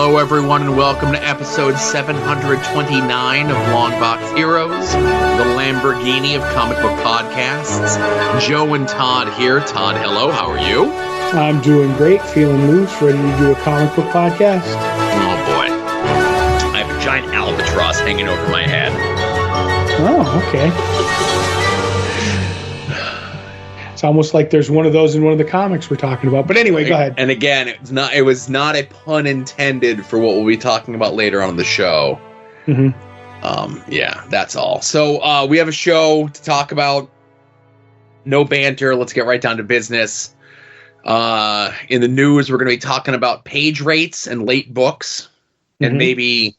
Hello, everyone, and welcome to episode 729 of Longbox Heroes, the Lamborghini of comic book podcasts. Joe and Todd here. Todd, hello. How are you? I'm doing great. Feeling loose. Ready to do a comic book podcast. Oh, boy. I have a giant albatross hanging over my head. Oh, okay. It's almost like there's one of those in one of the comics we're talking about. But anyway, go ahead. And again, it was not a pun intended for what we'll be talking about later on in the show. Mm-hmm. Yeah, that's all. So we have a show to talk about. No banter. Let's get right down to business. In the news, we're going to be talking about page rates and late books, and maybe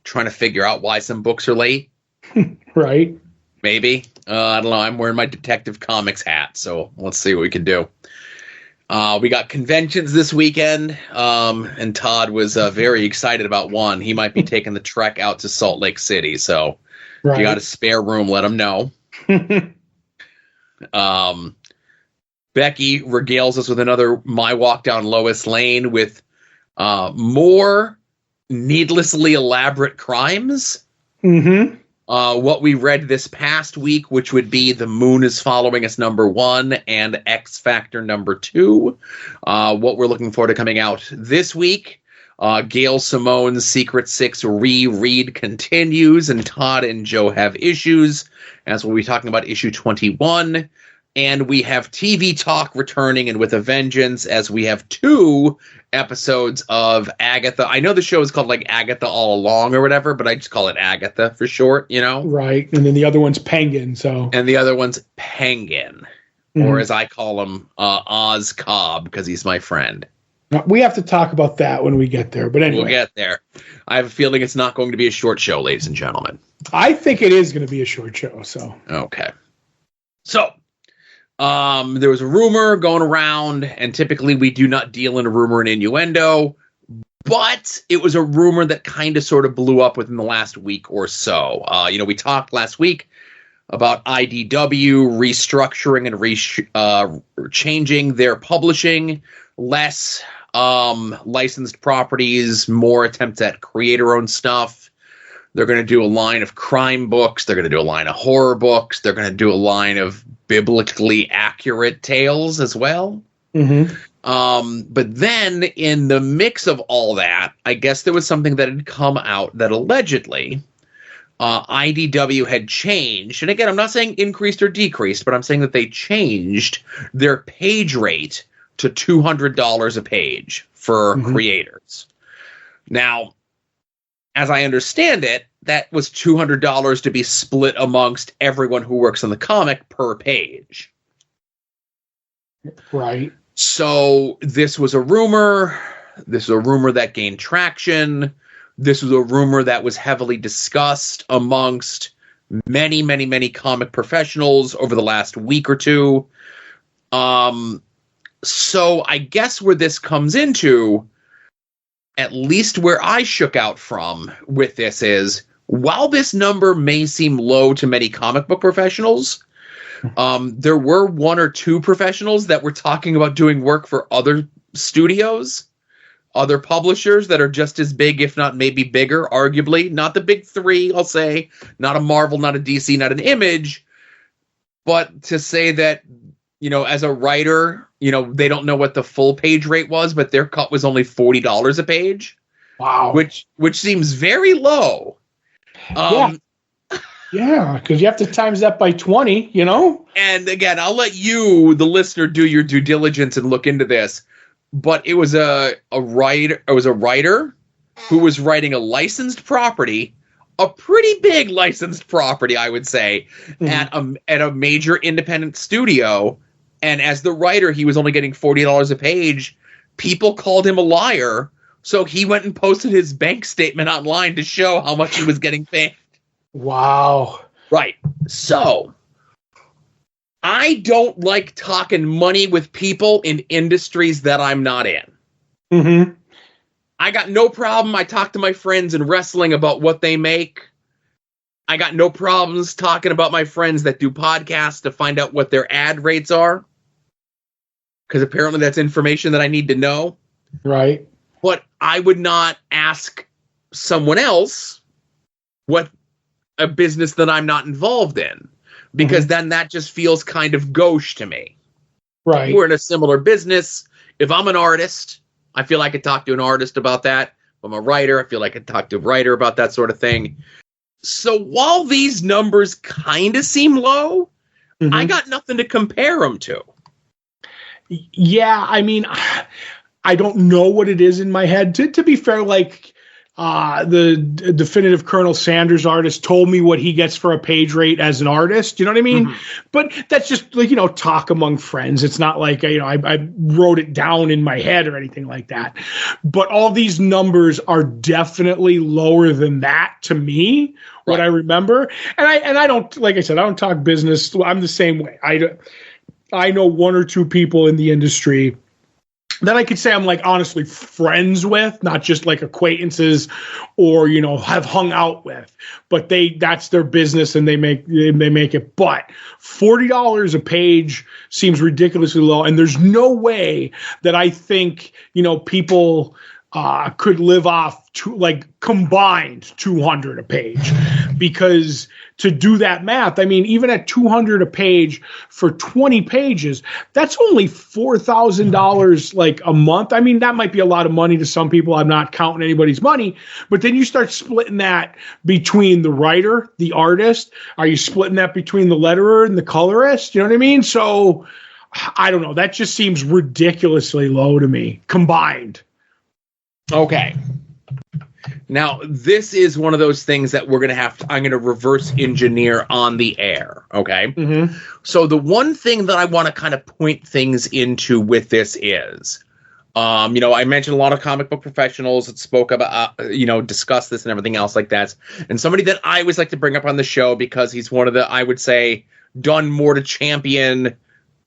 trying to figure out why some books are late. Right. Maybe. I don't know. I'm wearing my Detective Comics hat, so let's see what we can do. We got conventions this weekend, and Todd was very excited about one. He might be taking the trek out to Salt Lake City, so if you got a spare room, let him know. Beckie regales us with another My Walk Down Lois Lane with more needlessly elaborate crimes. Mm-hmm. What we read this past week, which would be The Moon is Following Us #1 and X Factor #2. What we're looking forward to coming out this week. Gail Simone's Secret Six reread continues, and Todd and Joe have issues, as we'll be talking about issue 21. And we have TV Talk returning, and with a vengeance, as we have 2 episodes of Agatha. I know the show is called like Agatha All Along or whatever, but I just call it Agatha for short, you know? Right. And then the other one's Penguin, so. And the other one's Penguin, or as I call him, Oz Cobb, because he's my friend. We have to talk about that when we get there, but anyway. We'll get there. I have a feeling it's not going to be a short show, ladies and gentlemen. I think it is going to be a short show, so. Okay. So, there was a rumor going around, and typically we do not deal in a rumor and innuendo, but it was a rumor that kind of sort of blew up within the last week or so. We talked last week about IDW restructuring and changing their publishing, less licensed properties, more attempts at creator-owned stuff. They're going to do a line of crime books. They're going to do a line of horror books. They're going to do a line of biblically accurate tales as well. Mm-hmm. But then in the mix of all that, I guess there was something that had come out that allegedly IDW had changed. And again, I'm not saying increased or decreased, but I'm saying that they changed their page rate to $200 a page for creators. Now, as I understand it, that was $200 to be split amongst everyone who works on the comic per page. Right. So this was a rumor. This was a rumor that gained traction. This was a rumor that was heavily discussed amongst many, many, many comic professionals over the last week or two. So I guess where this comes into, at least where I shook out from with this, is while this number may seem low to many comic book professionals, there were 1 or 2 professionals that were talking about doing work for other studios, other publishers that are just as big, if not maybe bigger, arguably. Not the big 3, I'll say. Not a Marvel, not a DC, not an Image. But to say that, as a writer, they don't know what the full page rate was, but their cut was only $40 a page. Wow. Which seems very low. Yeah, because you have to times that by 20, And again, I'll let you, the listener, do your due diligence and look into this. But it was a writer. It was a writer who was writing a licensed property, a pretty big licensed property, I would say, at a major independent studio. And as the writer, he was only getting $40 a page. People called him a liar, so he went and posted his bank statement online to show how much he was getting paid. Wow. Right. So, I don't like talking money with people in industries that I'm not in. Mm-hmm. I got no problem. I talk to my friends in wrestling about what they make. I got no problems talking about my friends that do podcasts to find out what their ad rates are. Because apparently that's information that I need to know. Right. But I would not ask someone else what a business that I'm not involved in, because then that just feels kind of gauche to me. Right. We're in a similar business. If I'm an artist, I feel I could talk to an artist about that. If I'm a writer, I feel like I could talk to a writer about that sort of thing. So while these numbers kind of seem low, I got nothing to compare them to. Yeah, I mean, I don't know what it is in my head. To be fair, like the definitive Colonel Sanders artist told me what he gets for a page rate as an artist. You know what I mean? But that's just like, talk among friends. It's not like, I wrote it down in my head or anything like that. But all these numbers are definitely lower than that to me, what I remember. And I don't, like I said, I don't talk business. I'm the same way. I know one or two people in the industry that I could say I'm like honestly friends with, not just like acquaintances or, have hung out with, but that's their business and they make it. But $40 a page seems ridiculously low. And there's no way that I think, people could live off combined 200 a page, because to do that math, I mean, even at 200 a page for 20 pages, that's only $4,000 like a month. I mean, that might be a lot of money to some people. I'm not counting anybody's money, but then you start splitting that between the writer, the artist. Are you splitting that between the letterer and the colorist? You know what I mean? So I don't know. That just seems ridiculously low to me combined. Okay. Now, this is one of those things that I'm going to reverse engineer on the air. Okay. So the one thing that I want to kind of point things into with this is, I mentioned a lot of comic book professionals that spoke about, discuss this and everything else like that. And somebody that I always like to bring up on the show, because he's one of the, I would say, done more to champion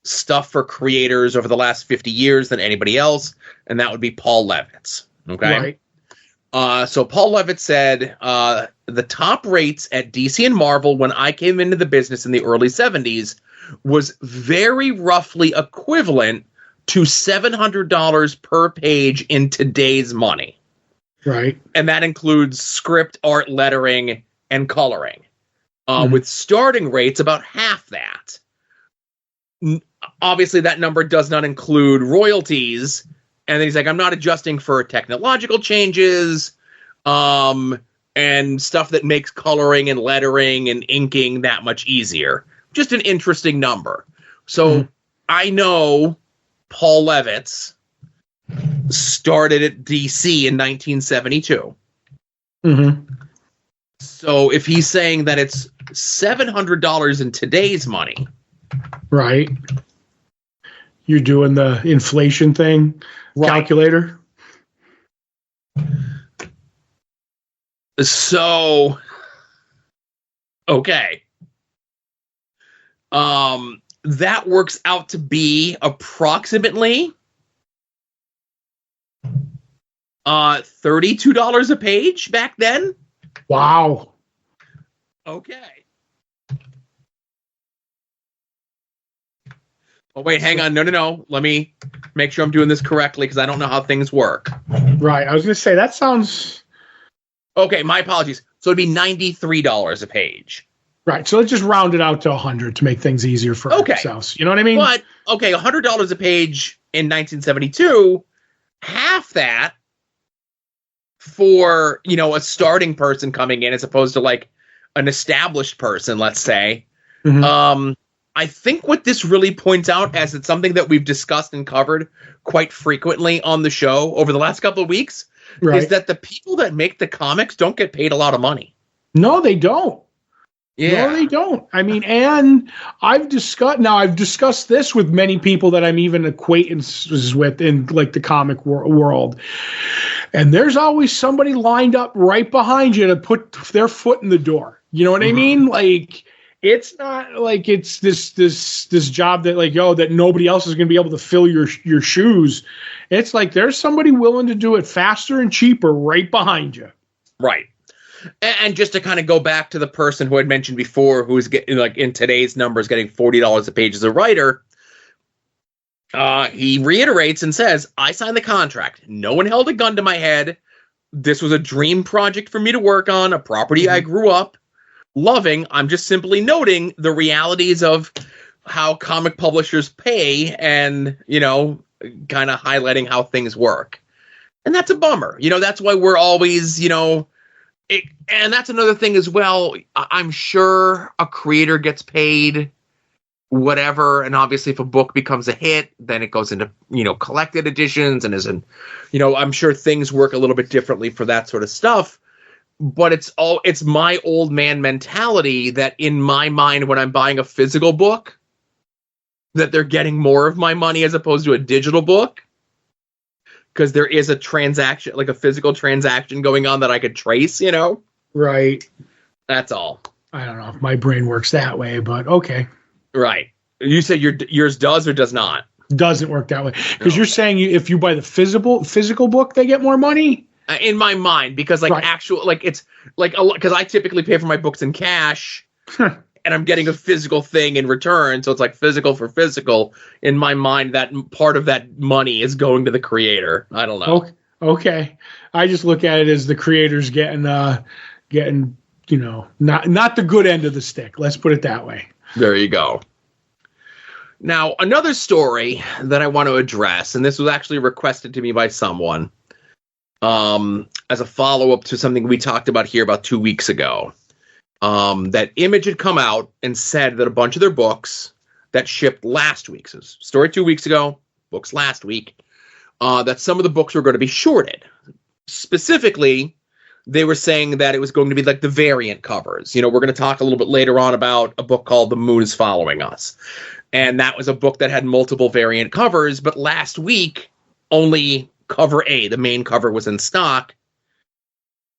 stuff for creators over the last 50 years than anybody else. And that would be Paul Levitz. Okay. Right. So Paul Levitt said, the top rates at DC and Marvel when I came into the business in the early 70s was very roughly equivalent to $700 per page in today's money. Right. And that includes script, art, lettering, and coloring. With starting rates about half that. Obviously, that number does not include royalties. And then he's like, I'm not adjusting for technological changes and stuff that makes coloring and lettering and inking that much easier. Just an interesting number. So I know Paul Levitz started at DC in 1972. So if he's saying that it's $700 in today's money. Right. You're doing the inflation thing. Calculator. So, okay. That works out to be approximately $32 a page back then. Wow. Okay. Oh, wait, hang on. No. Let me make sure I'm doing this correctly, because I don't know how things work. Right. I was going to say, that sounds... Okay, my apologies. So it'd be $93 a page. Right. So let's just round it out to 100 to make things easier for ourselves. You know what I mean? But, okay, $100 a page in 1972, half that for, a starting person coming in as opposed to, like, an established person, let's say. I think what this really points out, as it's something that we've discussed and covered quite frequently on the show over the last couple of weeks, is that the people that make the comics don't get paid a lot of money. No, they don't. Yeah. No, they don't. I mean, and I've discussed this with many people that I'm even acquaintances with in like the comic world. And there's always somebody lined up right behind you to put their foot in the door. You know what I mean? Like, it's not like it's this job that that nobody else is going to be able to fill your shoes. It's like there's somebody willing to do it faster and cheaper right behind you. Right. And just to kind of go back to the person who had mentioned before, who's getting, like, in today's numbers, getting $40 a page as a writer, He reiterates and says, I signed the contract. No one held a gun to my head. This was a dream project for me to work on, a property I grew up loving. I'm just simply noting the realities of how comic publishers pay and, kind of highlighting how things work. And that's a bummer. That's why we're always, and that's another thing as well. I'm sure a creator gets paid whatever, and obviously if a book becomes a hit, then it goes into collected editions and isn't, I'm sure things work a little bit differently for that sort of stuff, but it's my old man mentality that in my mind, when I'm buying a physical book, that they're getting more of my money as opposed to a digital book, because there is a transaction, like a physical transaction going on that I could trace, Right. That's all. I don't know if my brain works that way, but okay. Right. You said yours does or does not? Doesn't work that way. Because you're saying if you buy the physical book, they get more money? In my mind, because it's because I typically pay for my books in cash and I'm getting a physical thing in return. So it's like physical for physical. In my mind, that part of that money is going to the creator. I don't know. Okay. I just look at it as the creator's getting not the good end of the stick. Let's put it that way. There you go. Now, another story that I want to address, and this was actually requested to me by someone as a follow-up to something we talked about here about 2 weeks ago, that Image had come out and said that a bunch of their books that shipped last week, so story 2 weeks ago, books last week, that some of the books were going to be shorted. Specifically, they were saying that it was going to be like the variant covers. We're going to talk a little bit later on about a book called The Moon is Following Us. And that was a book that had multiple variant covers, but last week, only cover A, the main cover, was in stock.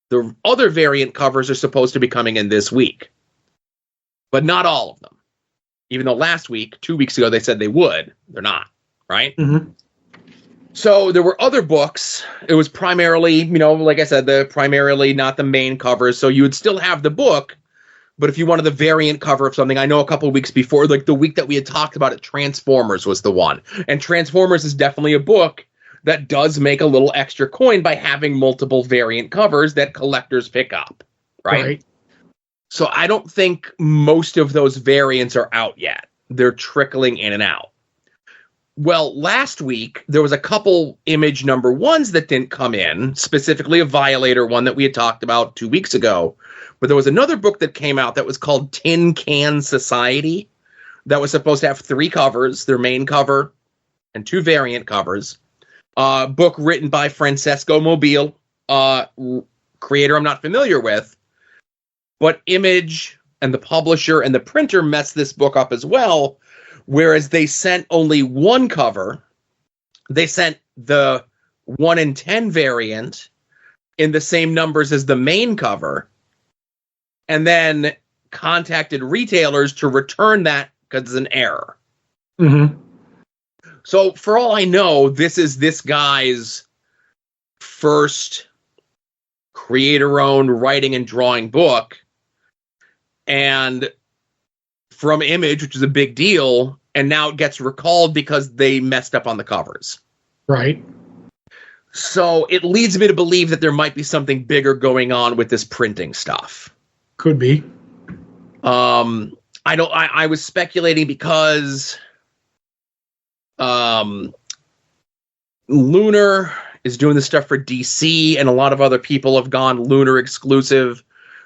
The other variant covers are supposed to be coming in this week, but not all of them. Even though last week, 2 weeks ago, they said they would. They're not, right? Mm-hmm. So there were other books. It was primarily, like I said, primarily not the main covers. So you would still have the book, but if you wanted the variant cover of something, I know a couple of weeks before, like the week that we had talked about it, Transformers was the one. And Transformers is definitely a book that does make a little extra coin by having multiple variant covers that collectors pick up, right? So I don't think most of those variants are out yet. They're trickling in and out. Well, last week, there was a couple Image number ones that didn't come in, specifically a Violator one that we had talked about 2 weeks ago. But there was another book that came out that was called Tin Can Society that was supposed to have 3 covers, their main cover and 2 variant covers. Book written by Francesco Mobile, creator I'm not familiar with. But Image and the publisher and the printer messed this book up as well. Whereas they sent only one cover, they sent the 1 in 10 variant in the same numbers as the main cover, and then contacted retailers to return that because it's an error. Mm-hmm. So for all I know, this is this guy's first creator-owned writing and drawing book, and from Image, which is a big deal, and now it gets recalled because they messed up on the covers. Right. So it leads me to believe that there might be something bigger going on with this printing stuff. Could be. I was speculating because Lunar is doing this stuff for DC, and a lot of other people have gone Lunar exclusive.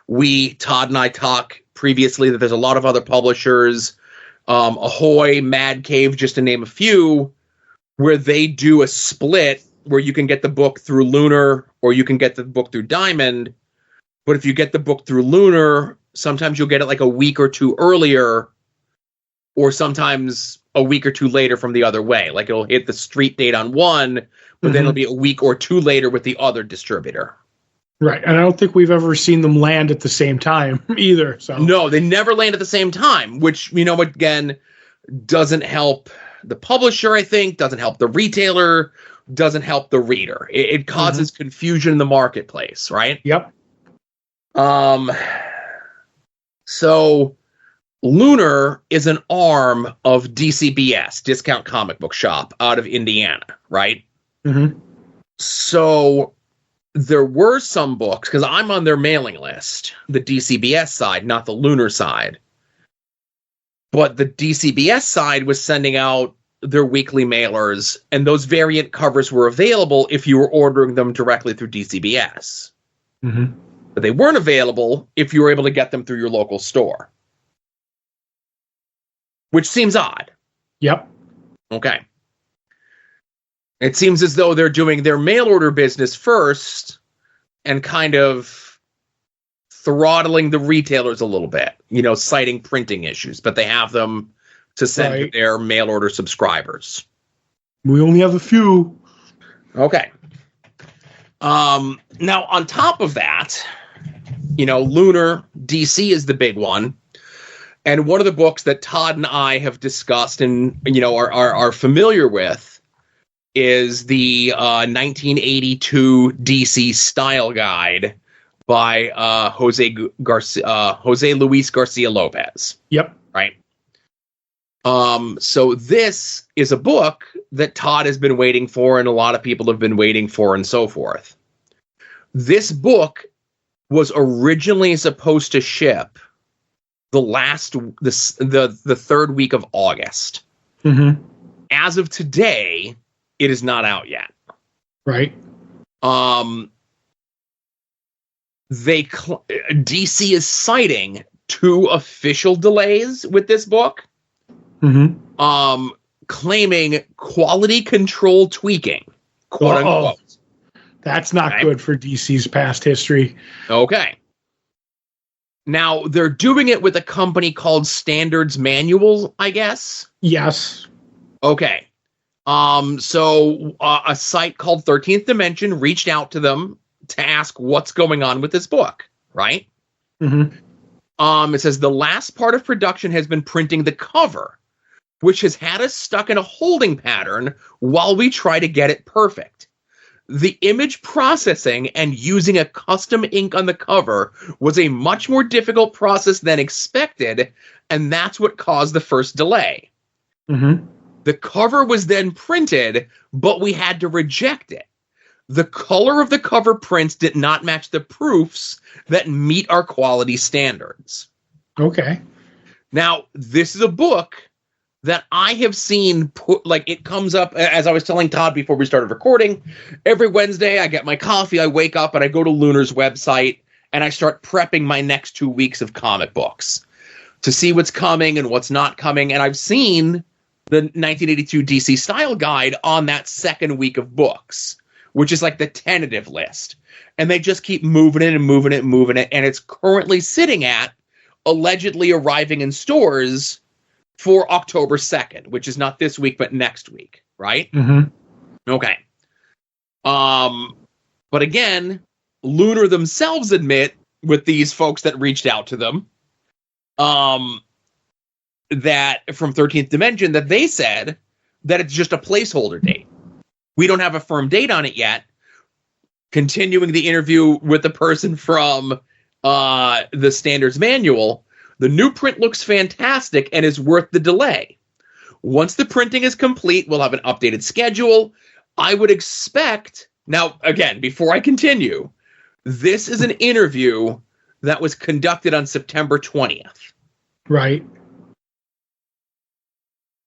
Todd and I talk previously that there's a lot of other publishers, Ahoy, Mad Cave, just to name a few, where they do a split where you can get the book through Lunar or you can get the book through Diamond. But if you get the book through Lunar, sometimes you'll get it like a week or two earlier, or sometimes a week or two later from the other way. Like it'll hit the street date on one, but then it'll be a week or two later with the other distributor. Right, and I don't think we've ever seen them land at the same time either. So no, they never land at the same time, which, again, doesn't help the publisher, I think, doesn't help the retailer, doesn't help the reader. It causes confusion in the marketplace, right? Yep. So Lunar is an arm of DCBS, Discount Comic Book Shop, out of Indiana, right? Mm-hmm. So there were some books, because I'm on their mailing list, the DCBS side, not the Lunar side. But the DCBS side was sending out their weekly mailers, and those variant covers were available if you were ordering them directly through DCBS. Mm-hmm. But they weren't available if you were able to get them through your local store. Which seems odd. Yep. Okay. It seems as though they're doing their mail order business first and kind of throttling the retailers a little bit, citing printing issues, but they have them to send to their mail order subscribers. We only have a few. Okay. Now, on top of that, Lunar, DC is the big one. And one of the books that Todd and I have discussed and, are familiar with is the 1982 DC Style Guide by Jose Luis Garcia Lopez. Yep. Right. So this is a book that Todd has been waiting for and a lot of people have been waiting for and so forth. This book was originally supposed to ship the third week of August. Mm-hmm. As of today, it is not out yet. Right. DC is citing 2 official delays with this book. Mm-hmm. Claiming quality control tweaking, quote unquote. That's not good for DC's past history. Okay. Now, they're doing it with a company called Standards Manual, I guess? Yes. Okay. So a site called 13th Dimension reached out to them to ask what's going on with this book, right? Mm-hmm. It says the last part of production has been printing the cover, which has had us stuck in a holding pattern while we try to get it perfect. The image processing and using a custom ink on the cover was a much more difficult process than expected, and that's what caused the first delay. Mm-hmm. The cover was then printed, but we had to reject it. The color of the cover prints did not match the proofs that meet our quality standards. Okay. Now, this is a book that I have seen it comes up, as I was telling Todd before we started recording, every Wednesday I get my coffee, I wake up and I go to Lunar's website and I start prepping my next 2 weeks of comic books to see what's coming and what's not coming. And I've seen the 1982 DC Style Guide on that second week of books, which is like the tentative list. And they just keep moving it and moving it and moving it. And it's currently sitting at allegedly arriving in stores for October 2nd, which is not this week, but next week, right? Mm-hmm. Okay. But again, Lunar themselves admit, with these folks that reached out to them, that from 13th Dimension, that they said that it's just a placeholder date. We don't have a firm date on it yet. Continuing the interview with the person from the Standards Manual, the new print looks fantastic and is worth the delay. Once the printing is complete, we'll have an updated schedule. I would expect... Now, again, before I continue, this is an interview that was conducted on September 20th. Right.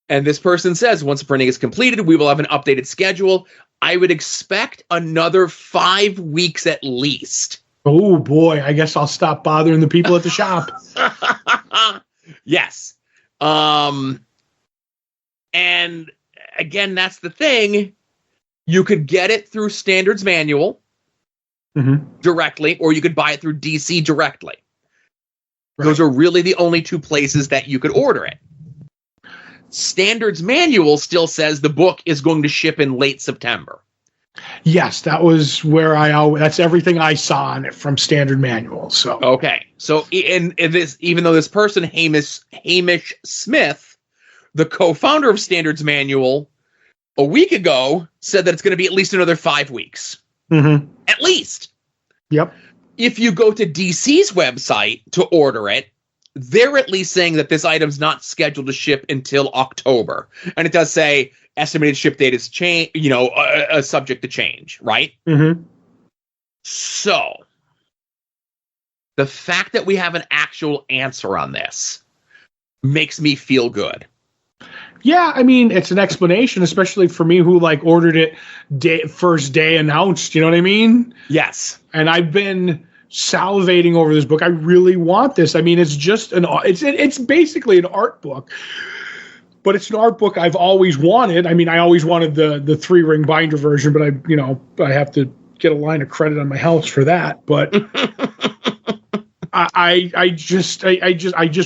And this person says, once the printing is completed, we will have an updated schedule. I would expect another 5 weeks at least. Oh, boy. I guess I'll stop bothering the people at the shop. Yes. And again, that's the thing. You could get it through Standards Manual directly, or you could buy it through DC directly. Right. Those are really the only 2 places that you could order it. Standards Manual still says the book is going to ship in late September. Yes, that was where that's everything I saw on it from Standard Manual. So okay, so in this, even though this person Hamish Smith, the co-founder of Standards Manual, a week ago said that it's going to be at least another 5 weeks, at least. Yep. If you go to DC's website to order it, they're at least saying that this item's not scheduled to ship until October. And it does say estimated ship date is subject to change, right? Mm-hmm. So the fact that we have an actual answer on this makes me feel good. Yeah, I mean, it's an explanation, especially for me who ordered it first day announced. You know what I mean? Yes. And I've been salivating over this book. I really want this. I mean, it's just it's basically an art book, but it's an art book I've always wanted. I mean, I always wanted the 3-ring binder version, but I have to get a line of credit on my house for that. But I just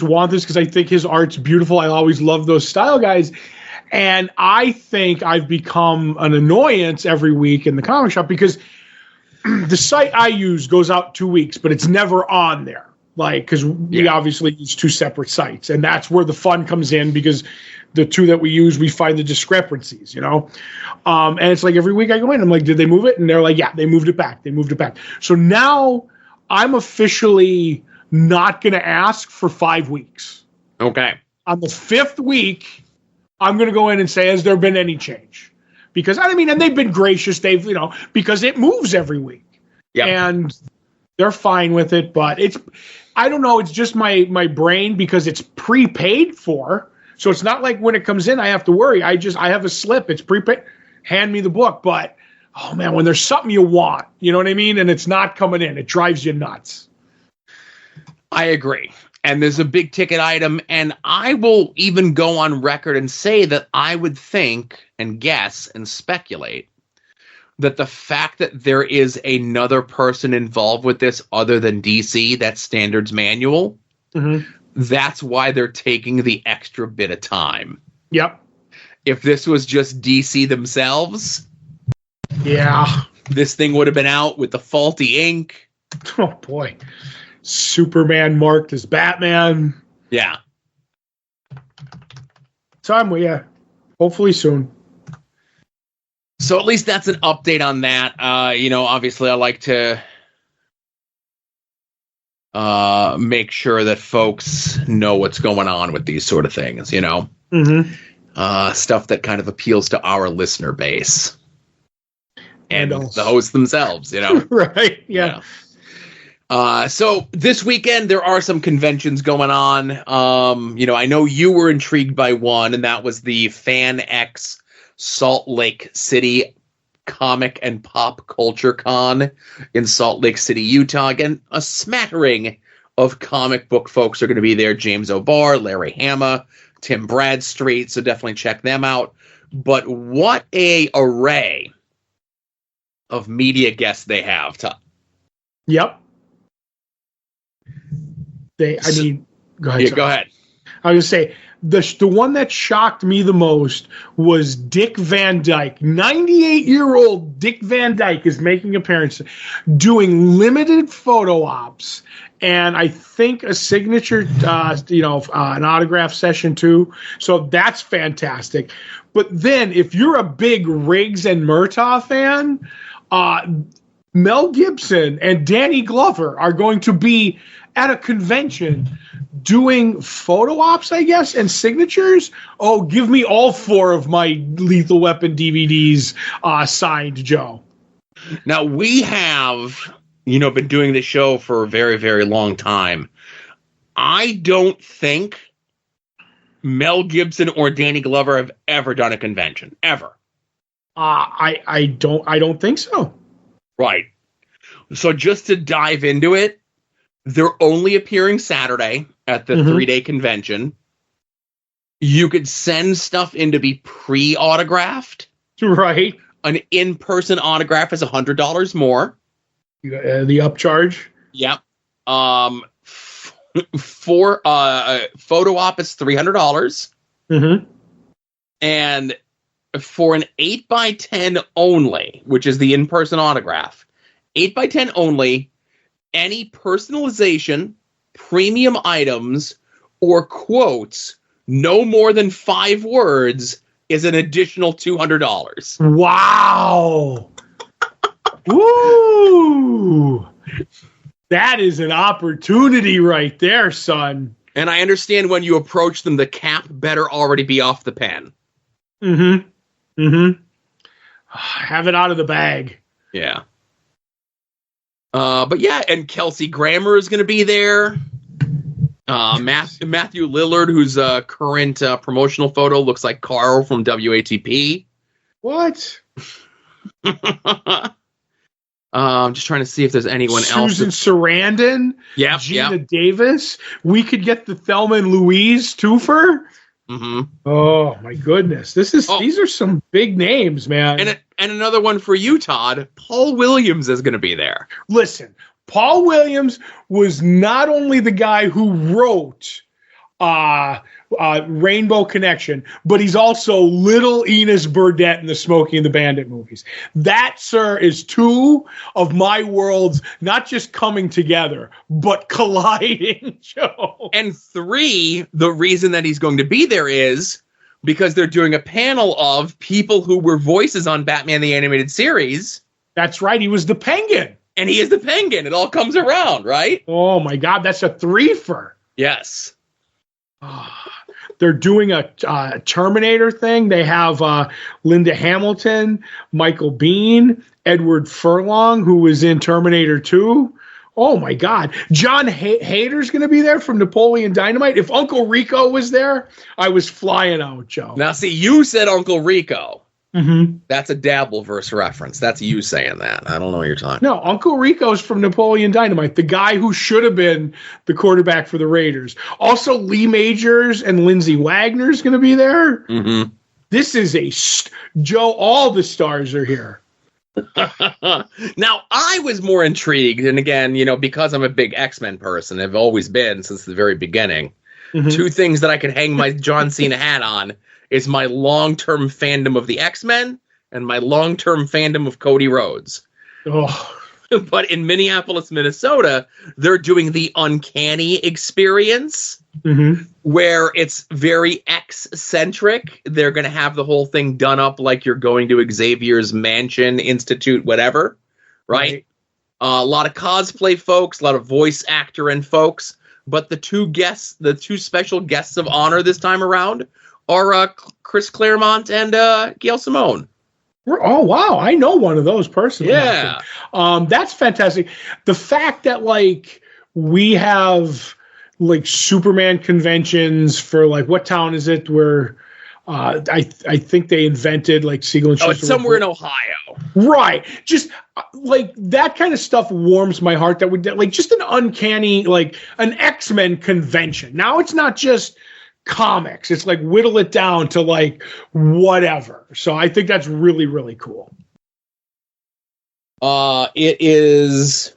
want this because I think his art's beautiful. I always love those style guys. And I think I've become an annoyance every week in the comic shop because the site I use goes out 2 weeks, but it's never on there. Because we obviously use 2 separate sites. And that's where the fun comes in because the 2 that we use, we find the discrepancies, And it's every week I go in, I'm like, did they move it? And they're like, yeah, they moved it back. So now I'm officially not going to ask for 5 weeks. Okay. On the 5th week, I'm going to go in and say, has there been any change? Because, and they've been gracious. They've, because it moves every week. Yeah. And they're fine with it. But I don't know, it's just my brain because it's prepaid for. So it's not like when it comes in, I have to worry. I have a slip. It's prepaid. Hand me the book. But, oh, man, when there's something you want, you know what I mean? And it's not coming in, it drives you nuts. I agree. And there's a big ticket item. And I will even go on record and say that I would think and guess and speculate that the fact that there is another person involved with this other than DC, that's Standards Manual, that's why they're taking the extra bit of time. Yep. If this was just DC themselves, this thing would have been out with the faulty ink. Oh, boy. Superman marked as Batman. Yeah. So hopefully soon. So at least that's an update on that. Obviously I like to make sure that folks know what's going on with these sort of things, stuff that kind of appeals to our listener base and the hosts themselves, Right. Yeah. So this weekend there are some conventions going on. I know you were intrigued by one, and that was the Fan X Salt Lake City Comic and Pop Culture Con in Salt Lake City, Utah. Again, a smattering of comic book folks are going to be there. James O'Barr, Larry Hama, Tim Bradstreet. So definitely check them out. But what a array of media guests they have. Yep. Go ahead. Yeah, go ahead. I was going to say, the one that shocked me the most was Dick Van Dyke. 98-year-old Dick Van Dyke is making an appearance doing limited photo ops and I think a signature, an autograph session too. So that's fantastic. But then if you're a big Riggs and Murtaugh fan, Mel Gibson and Danny Glover are going to be at a convention doing photo ops, I guess, and signatures. Oh, give me all 4 of my Lethal Weapon DVDs signed, Joe. Now, we have, been doing this show for a very, very long time. I don't think Mel Gibson or Danny Glover have ever done a convention, ever. I don't think so. Right. So just to dive into it, they're only appearing Saturday at the 3-day convention. You could send stuff in to be pre-autographed. Right. An in-person autograph is $100 more. The upcharge. Yep. For photo op is $300. And for an 8x10 only, which is the in-person autograph, 8x10 only, any personalization, premium items, or quotes no more than 5 words is an additional $200. Wow. Woo! That is an opportunity right there, son. And I understand when you approach them, the cap better already be off the pen. Have it out of the bag. Yeah. But yeah, and Kelsey Grammer is going to be there. Matthew Lillard, whose current promotional photo looks like Carl from WATP. What? I'm just trying to see if there's anyone else. Susan Sarandon. Yeah. Gina Davis. We could get the Thelma and Louise twofer. Oh my goodness! These are some big names, man. And another one for you, Todd. Paul Williams is going to be there. Listen, Paul Williams was not only the guy who wrote Rainbow Connection, but he's also little Enos Burdett in the Smokey and the Bandit movies. That, sir, is two of my worlds not just coming together, but colliding, Joe. And three, the reason that he's going to be there is because they're doing a panel of people who were voices on Batman the Animated Series. That's right. He was the Penguin. And he is the Penguin. It all comes around, right? Oh, my God. That's a threefer. Yes. They're doing a Terminator thing. They have Linda Hamilton, Michael Biehn, Edward Furlong, who was in Terminator 2. Oh, my God. John Hader's going to be there from Napoleon Dynamite. If Uncle Rico was there, I was flying out, Joe. Now, see, you said Uncle Rico. Mm-hmm. That's a Dabbleverse reference. That's you saying that. I don't know what you're talking about. No, Uncle Rico's from Napoleon Dynamite, the guy who should have been the quarterback for the Raiders. Also, Lee Majors and Lindsay Wagner's going to be there. Mm-hmm. This is Joe, all the stars are here. Now, I was more intrigued, and again, because I'm a big X-Men person, I've always been since the very beginning. Mm-hmm. Two things that I could hang my John Cena hat on is my long-term fandom of the X-Men and my long-term fandom of Cody Rhodes. Oh. But in Minneapolis, Minnesota, they're doing the Uncanny experience, where it's very X-centric. They're going to have the whole thing done up like you're going to Xavier's Mansion, Institute, whatever, right? A lot of cosplay folks, a lot of voice actor and folks. But the two special guests of honor this time around are Chris Claremont and Gail Simone. Oh, wow. I know one of those personally. Yeah. That's fantastic. The fact that, we have, Superman conventions for, what town is it where I think they invented, Siegel and Schuster. Oh, it's somewhere in Ohio. Right. Just, that kind of stuff warms my heart. That would, just an uncanny, an X-Men convention. Now, it's not just comics. It's whittle it down to whatever. So I think that's really, really cool. It is.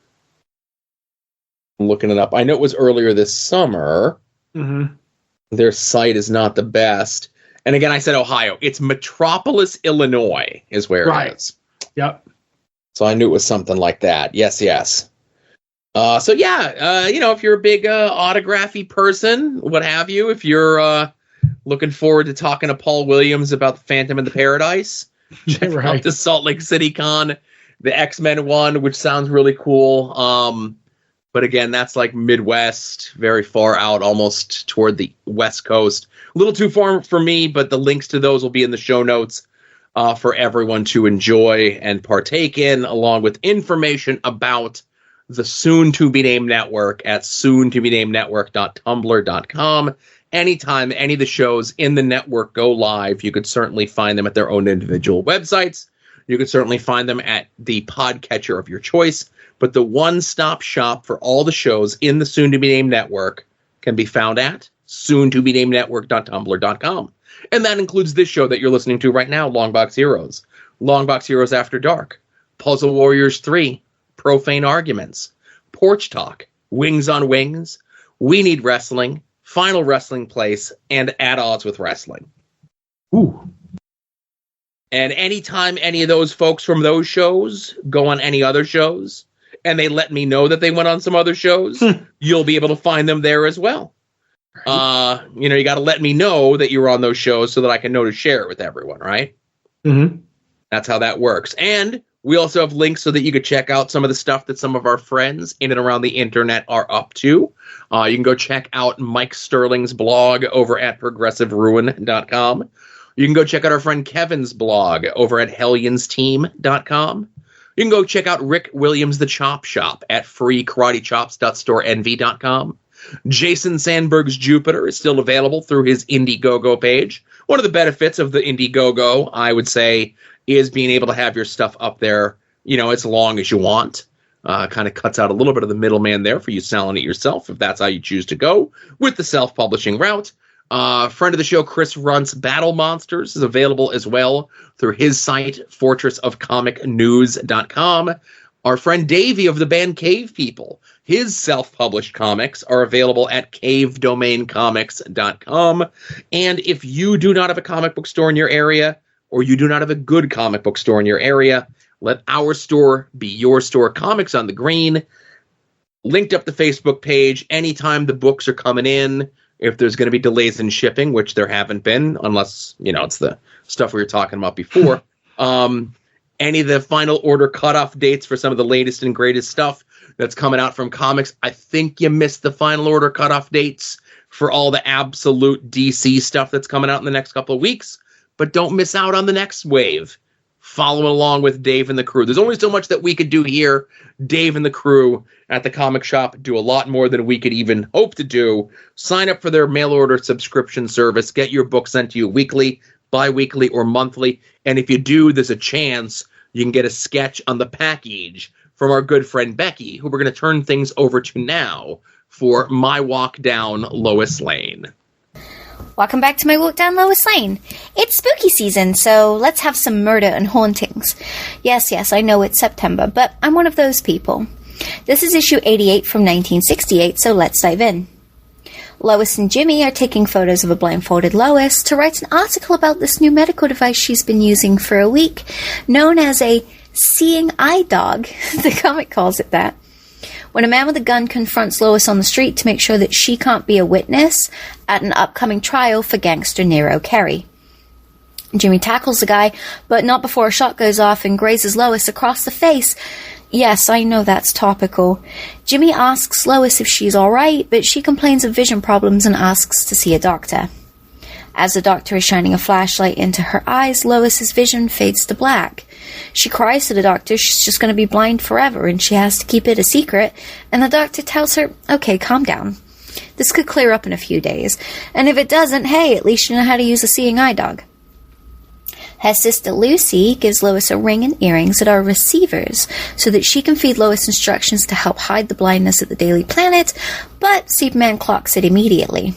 I'm looking it up. I know it was earlier this summer. Mm-hmm. Their site is not the best. And again, I said Ohio. It's Metropolis, Illinois is where it is. Yep. So I knew it was something like that. Yes. So yeah, if you're a big autography person, what have you, if you're looking forward to talking to Paul Williams about the Phantom and the Paradise, check out the Salt Lake City Con, the X-Men one, which sounds really cool. But again, that's Midwest, very far out, almost toward the West Coast. A little too far for me, but the links to those will be in the show notes for everyone to enjoy and partake in, along with information about the soon-to-be-named network at soon-to-be-named-network.tumblr.com. Anytime any of the shows in the network go live, you could certainly find them at their own individual websites. You could certainly find them at the podcatcher of your choice. But the one-stop shop for all the shows in the soon-to-be-named network can be found at soon-to-be-named-network.tumblr.com. And that includes this show that you're listening to right now, Longbox Heroes, Longbox Heroes After Dark, Puzzle Warriors 3, Profane Arguments, Porch Talk, Wings on Wings, We Need Wrestling, Final Wrestling Place, and At Odds with Wrestling. Ooh. And anytime any of those folks from those shows go on any other shows, and they let me know that they went on some other shows, you'll be able to find them there as well. Right. You got to let me know that you were on those shows so that I can know to share it with everyone, right? Mm-hmm. That's how that works. And We also have links so that you could check out some of the stuff that some of our friends in and around the internet are up to. You can go check out Mike Sterling's blog over at progressiveruin.com. You can go check out our friend Kevin's blog over at helionsteam.com. You can go check out Rick Williams' The Chop Shop at freekaratechops.storenvy.com. Jason Sandberg's Jupiter is still available through his Indiegogo page. One of the benefits of the Indiegogo, I would say, is being able to have your stuff up there, as long as you want. Kind of cuts out a little bit of the middleman there for you selling it yourself, if that's how you choose to go with the self-publishing route. Friend of the show, Chris Runt's Battle Monsters is available as well through his site, fortressofcomicnews.com. Our friend Davey of the band Cave People, his self-published comics are available at cavedomaincomics.com. And if you do not have a comic book store in your area, or you do not have a good comic book store in your area, let our store be your store. Comics on the Green, linked up the Facebook page. Anytime the books are coming in, if there's going to be delays in shipping, which there haven't been, unless, it's the stuff we were talking about before. Any of the final order cutoff dates for some of the latest and greatest stuff that's coming out from comics. I think you missed the final order cutoff dates for all the absolute DC stuff that's coming out in the next couple of weeks. But don't miss out on the next wave. Following along with Dave and the crew. There's only so much that we could do here. Dave and the crew at the comic shop do a lot more than we could even hope to do. Sign up for their mail order subscription service. Get your book sent to you weekly, bi-weekly, or monthly. And if you do, there's a chance you can get a sketch on the package from our good friend Beckie, who we're going to turn things over to now for My Walk Down Lois Lane. Welcome back to My Walk Down Lois Lane. It's spooky season, so let's have some murder and hauntings. Yes, I know it's September, but I'm one of those people. This is issue 88 from 1968, so let's dive in. Lois and Jimmy are taking photos of a blindfolded Lois to write an article about this new medical device she's been using for a week, known as a seeing eye dog. The comic calls it that. When a man with a gun confronts Lois on the street to make sure that she can't be a witness at an upcoming trial for gangster Nero Carey. Jimmy tackles the guy, but not before a shot goes off and grazes Lois across the face. Yes, I know that's topical. Jimmy asks Lois if she's alright, but she complains of vision problems and asks to see a doctor. As the doctor is shining a flashlight into her eyes, Lois's vision fades to black. She cries to the doctor she's just going to be blind forever and she has to keep it a secret, and the doctor tells her, okay, calm down. This could clear up in a few days, and if it doesn't, hey, at least you know how to use a seeing eye dog. Her sister Lucy gives Lois a ring and earrings that are receivers so that she can feed Lois instructions to help hide the blindness at the Daily Planet, but Superman clocks it immediately.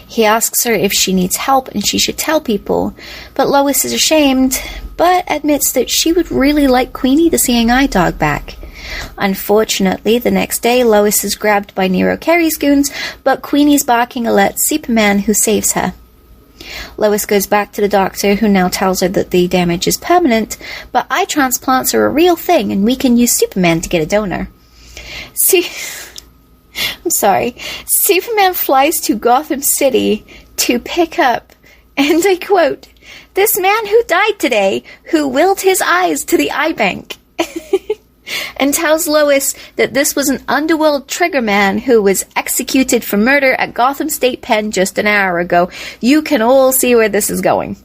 He asks her if she needs help and she should tell people, but Lois is ashamed, but admits that she would really like Queenie the seeing eye dog back. Unfortunately, the next day, Lois is grabbed by Nero Carey's goons, but Queenie's barking alerts Superman, who saves her. Lois goes back to the doctor, who now tells her that the damage is permanent, but eye transplants are a real thing and we can use Superman to get a donor. Superman flies to Gotham City to pick up, and I quote, "this man who died today, who willed his eyes to the eye bank," and tells Lois that this was an underworld trigger man who was executed for murder at Gotham State Pen just an hour ago. You can all see where this is going.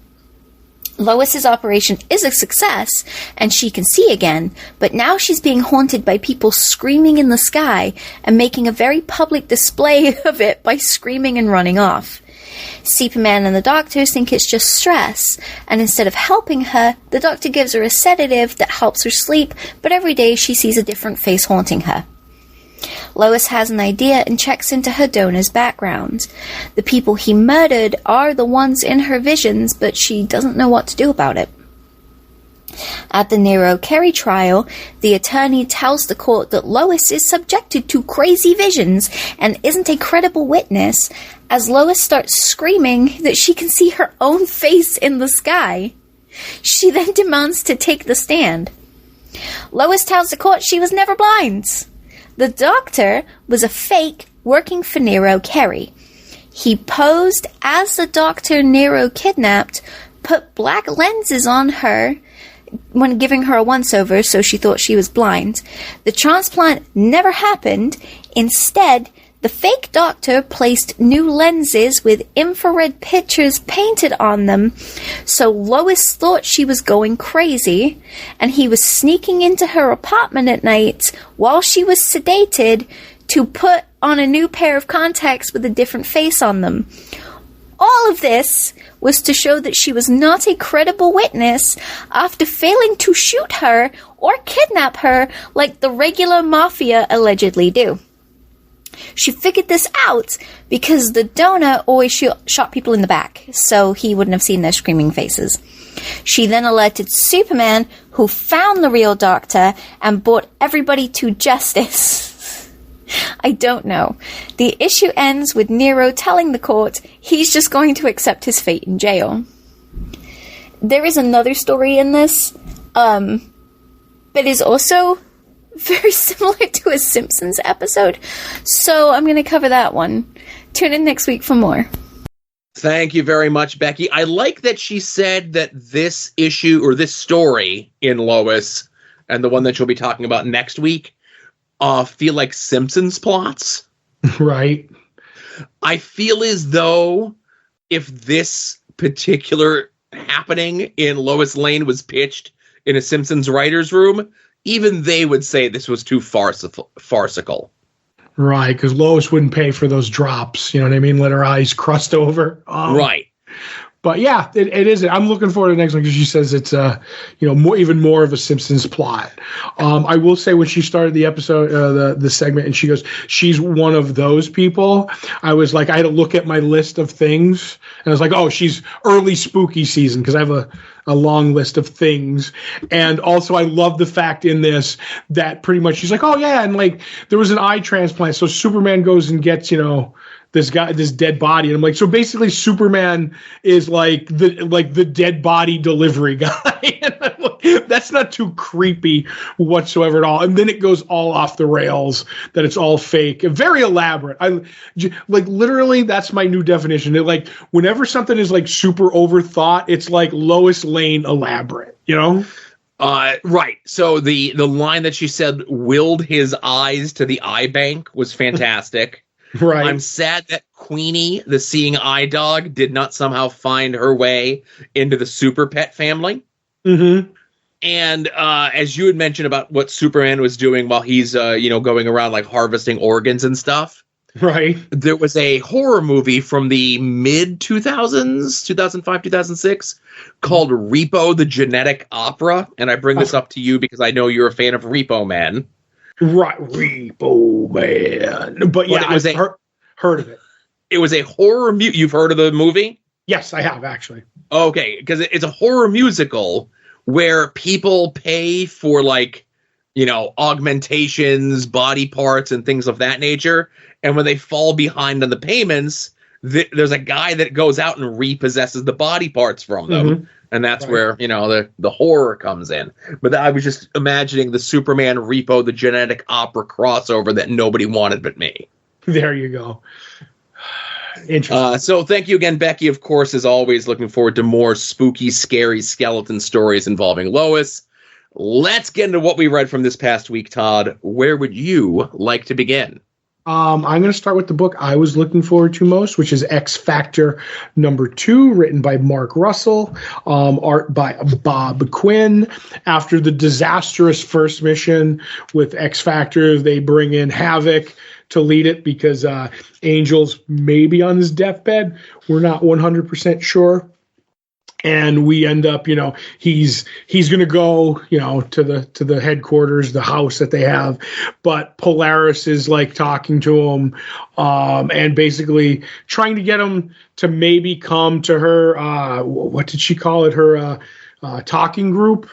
Lois's operation is a success, and she can see again, but now she's being haunted by people screaming in the sky and making a very public display of it by screaming and running off. Superman and the doctors think it's just stress, and instead of helping her, the doctor gives her a sedative that helps her sleep, but every day she sees a different face haunting her. Lois has an idea and checks into her donor's background. The people he murdered are the ones in her visions, but she doesn't know what to do about it. At the Nero Carey trial, the attorney tells the court that Lois is subjected to crazy visions and isn't a credible witness, as Lois starts screaming that she can see her own face in the sky. She then demands to take the stand. Lois tells the court she was never blind. The doctor was a fake working for Nero Carey. He posed as the doctor Nero kidnapped, put black lenses on her, when giving her a once-over, so she thought she was blind. The transplant never happened. Instead, the fake doctor placed new lenses with infrared pictures painted on them, so Lois thought she was going crazy, and he was sneaking into her apartment at night while she was sedated to put on a new pair of contacts with a different face on them. All of this was to show that she was not a credible witness after failing to shoot her or kidnap her like the regular mafia allegedly do. She figured this out because the donor always shot people in the back, so he wouldn't have seen their screaming faces. She then alerted Superman, who found the real doctor and brought everybody to justice. I don't know. The issue ends with Nero telling the court he's just going to accept his fate in jail. There is another story in this that is also very similar to a Simpsons episode, so I'm going to cover that one. Tune in next week for more. Thank you very much, Becky. I like that she said that this issue, or this story in Lois, and the one that you'll be talking about next week, feel like Simpsons plots. Right. I feel as though if this particular happening in Lois Lane was pitched in a Simpsons writer's room, even they would say this was too farcical. Right, because Lois wouldn't pay for those drops. You know what I mean? Let her eyes crust over. Right. But yeah, it is. I'm looking forward to the next one because she says it's even more of a Simpsons plot. I will say when she started the episode, the segment, and she goes, she's one of those people. I was like, I had to look at my list of things, and I was like, oh, she's early spooky season because I have a long list of things. And also I love the fact in this that pretty much she's like, oh yeah, and like there was an eye transplant, so Superman goes and gets this dead body, and I'm like, so basically Superman is like the dead body delivery guy. And I'm like, that's not too creepy whatsoever at all. And then it goes all off the rails that it's all fake, very elaborate. I like literally that's my new definition. Like whenever something is like super overthought, it's like Lois Lane elaborate, Right. So the line that she said willed his eyes to the eye bank was fantastic. Right. I'm sad that Queenie, the seeing eye dog, did not somehow find her way into the super pet family. Mm-hmm. And as you had mentioned about what Superman was doing while he's going around like harvesting organs and stuff. Right. There was a horror movie from the mid 2000s, 2005, 2006, called Repo the Genetic Opera. And I bring this up to you because I know you're a fan of Repo Man. Right, Repo Man. But yeah, I've heard of it. It was a horror you've heard of the movie? Yes, I have, actually. Okay, because it's a horror musical where people pay for, augmentations, body parts, and things of that nature. And when they fall behind on the payments, there's a guy that goes out and repossesses the body parts from them. Mm-hmm. And that's where, the horror comes in. But I was just imagining the Superman Repo, the Genetic Opera crossover that nobody wanted but me. There you go. Interesting. So thank you again, Becky. Of course, as always, looking forward to more spooky, scary skeleton stories involving Lois. Let's get into what we read from this past week, Todd. Where would you like to begin? I'm going to start with the book I was looking forward to most, which is X Factor #2, written by Mark Russell, art by Bob Quinn. After the disastrous first mission with X Factor, they bring in Havoc to lead it because Angel's maybe on his deathbed. We're not 100% sure. And we end up, he's going to go, to the headquarters, the house that they have. But Polaris is like talking to him, and basically trying to get him to maybe come to her. What did she call it? Her talking group,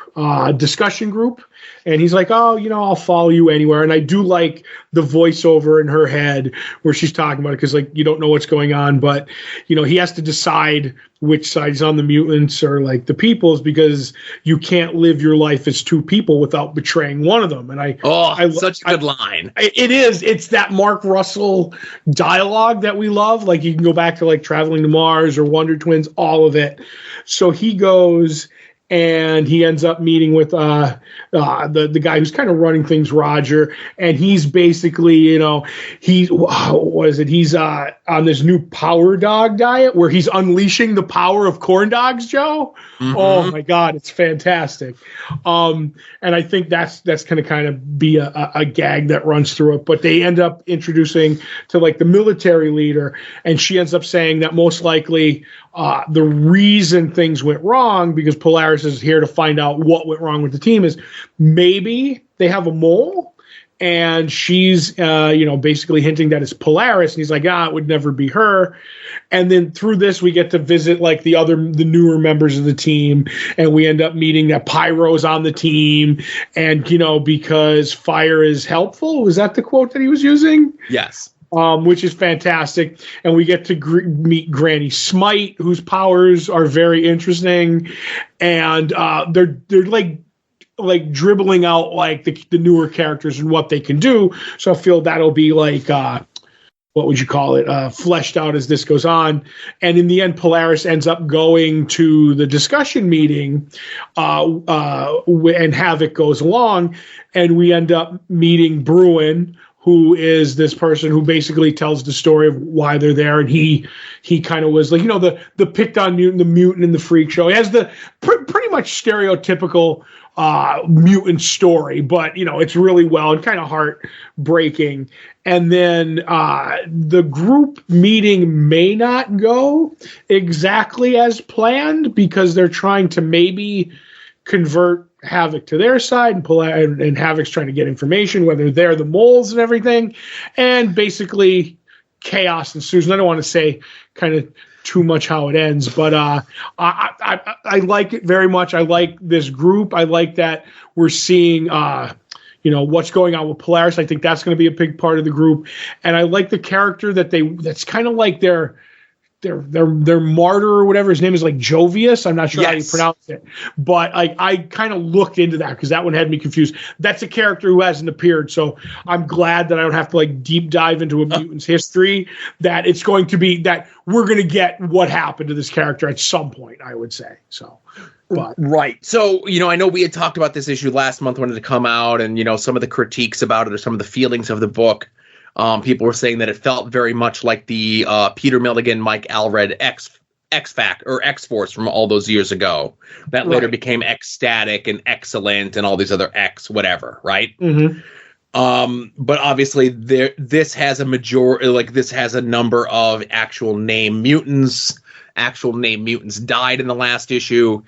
discussion group. And he's like, oh, I'll follow you anywhere. And I do like the voiceover in her head where she's talking about it because, you don't know what's going on. But, he has to decide which side he's on, the mutants or, the peoples, because you can't live your life as two people without betraying one of them. And such a good line. It is. It's that Mark Russell dialogue that we love. You can go back to, Traveling to Mars or Wonder Twins, all of it. So he goes and he ends up meeting with the guy who's kind of running things, Roger, and he's basically, he's on this new power dog diet where he's unleashing the power of corn dogs, Joe. Mm-hmm. Oh my God, it's fantastic. And I think that's going to kind of be a gag that runs through it. But they end up introducing to like the military leader, and she ends up saying that most likely the reason things went wrong, because Polaris is here to find out what went wrong with the team, is maybe they have a mole, and she's basically hinting that it's Polaris, and he's like, it would never be her. And then through this, we get to visit like the newer members of the team, and we end up meeting that Pyro's on the team, and because fire is helpful. Was that the quote that he was using? Yes. Which is fantastic. And we get to meet Granny Smite, whose powers are very interesting, and they're like dribbling out like the newer characters and what they can do. So I feel that'll be like what would you call it? Fleshed out as this goes on. And in the end, Polaris ends up going to the discussion meeting, and Havoc goes along, and we end up meeting Bruin, who is this person who basically tells the story of why they're there. And he kind of was like, the picked on mutant, the mutant in the freak show. He has the pretty much stereotypical mutant story, but it's really well and kind of heartbreaking. And then the group meeting may not go exactly as planned, because they're trying to maybe convert Havoc to their side, and Havoc's trying to get information, whether they're the moles and everything, and basically chaos ensues. And I don't want to say kind of too much how it ends, but I like it very much. I like this group. I like that we're seeing what's going on with Polaris. I think that's going to be a big part of the group, and I like the character that's kind of like their martyr or whatever. His name is like Jovius. I'm not sure how you pronounce it, but I kind of looked into that because that one had me confused. That's a character who hasn't appeared, so I'm glad that I don't have to like deep dive into a mutant's history. That it's going to be that we're going to get what happened to this character at some point, I would say. So. But. Right. So, I know we had talked about this issue last month when it had come out, and, some of the critiques about it or some of the feelings of the book. People were saying that it felt very much like the Peter Milligan, Mike Allred X-Fact or X-Force from all those years ago. That later became Ecstatic and Excellent and all these other X whatever, right? Mm-hmm. But obviously this has a number of actual name mutants. Actual name mutants died in the last issue.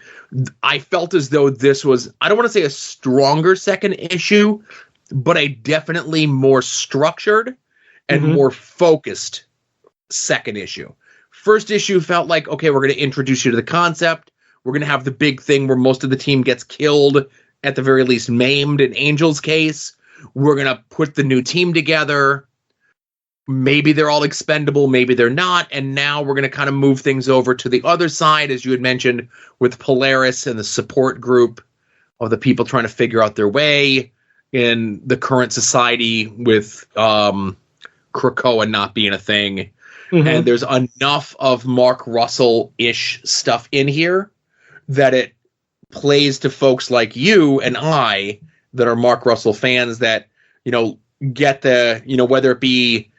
I felt as though this was, I don't want to say a stronger second issue, but a definitely more structured and more focused second issue. First issue felt like, okay, we're going to introduce you to the concept. We're going to have the big thing where most of the team gets killed, at the very least maimed in Angel's case. We're going to put the new team together. Maybe they're all expendable, maybe they're not. And now we're going to kind of move things over to the other side, as you had mentioned, with Polaris and the support group of the people trying to figure out their way in the current society with Krakoa not being a thing. Mm-hmm. And there's enough of Mark Russell-ish stuff in here that it plays to folks like you and I that are Mark Russell fans that, get the, whether it be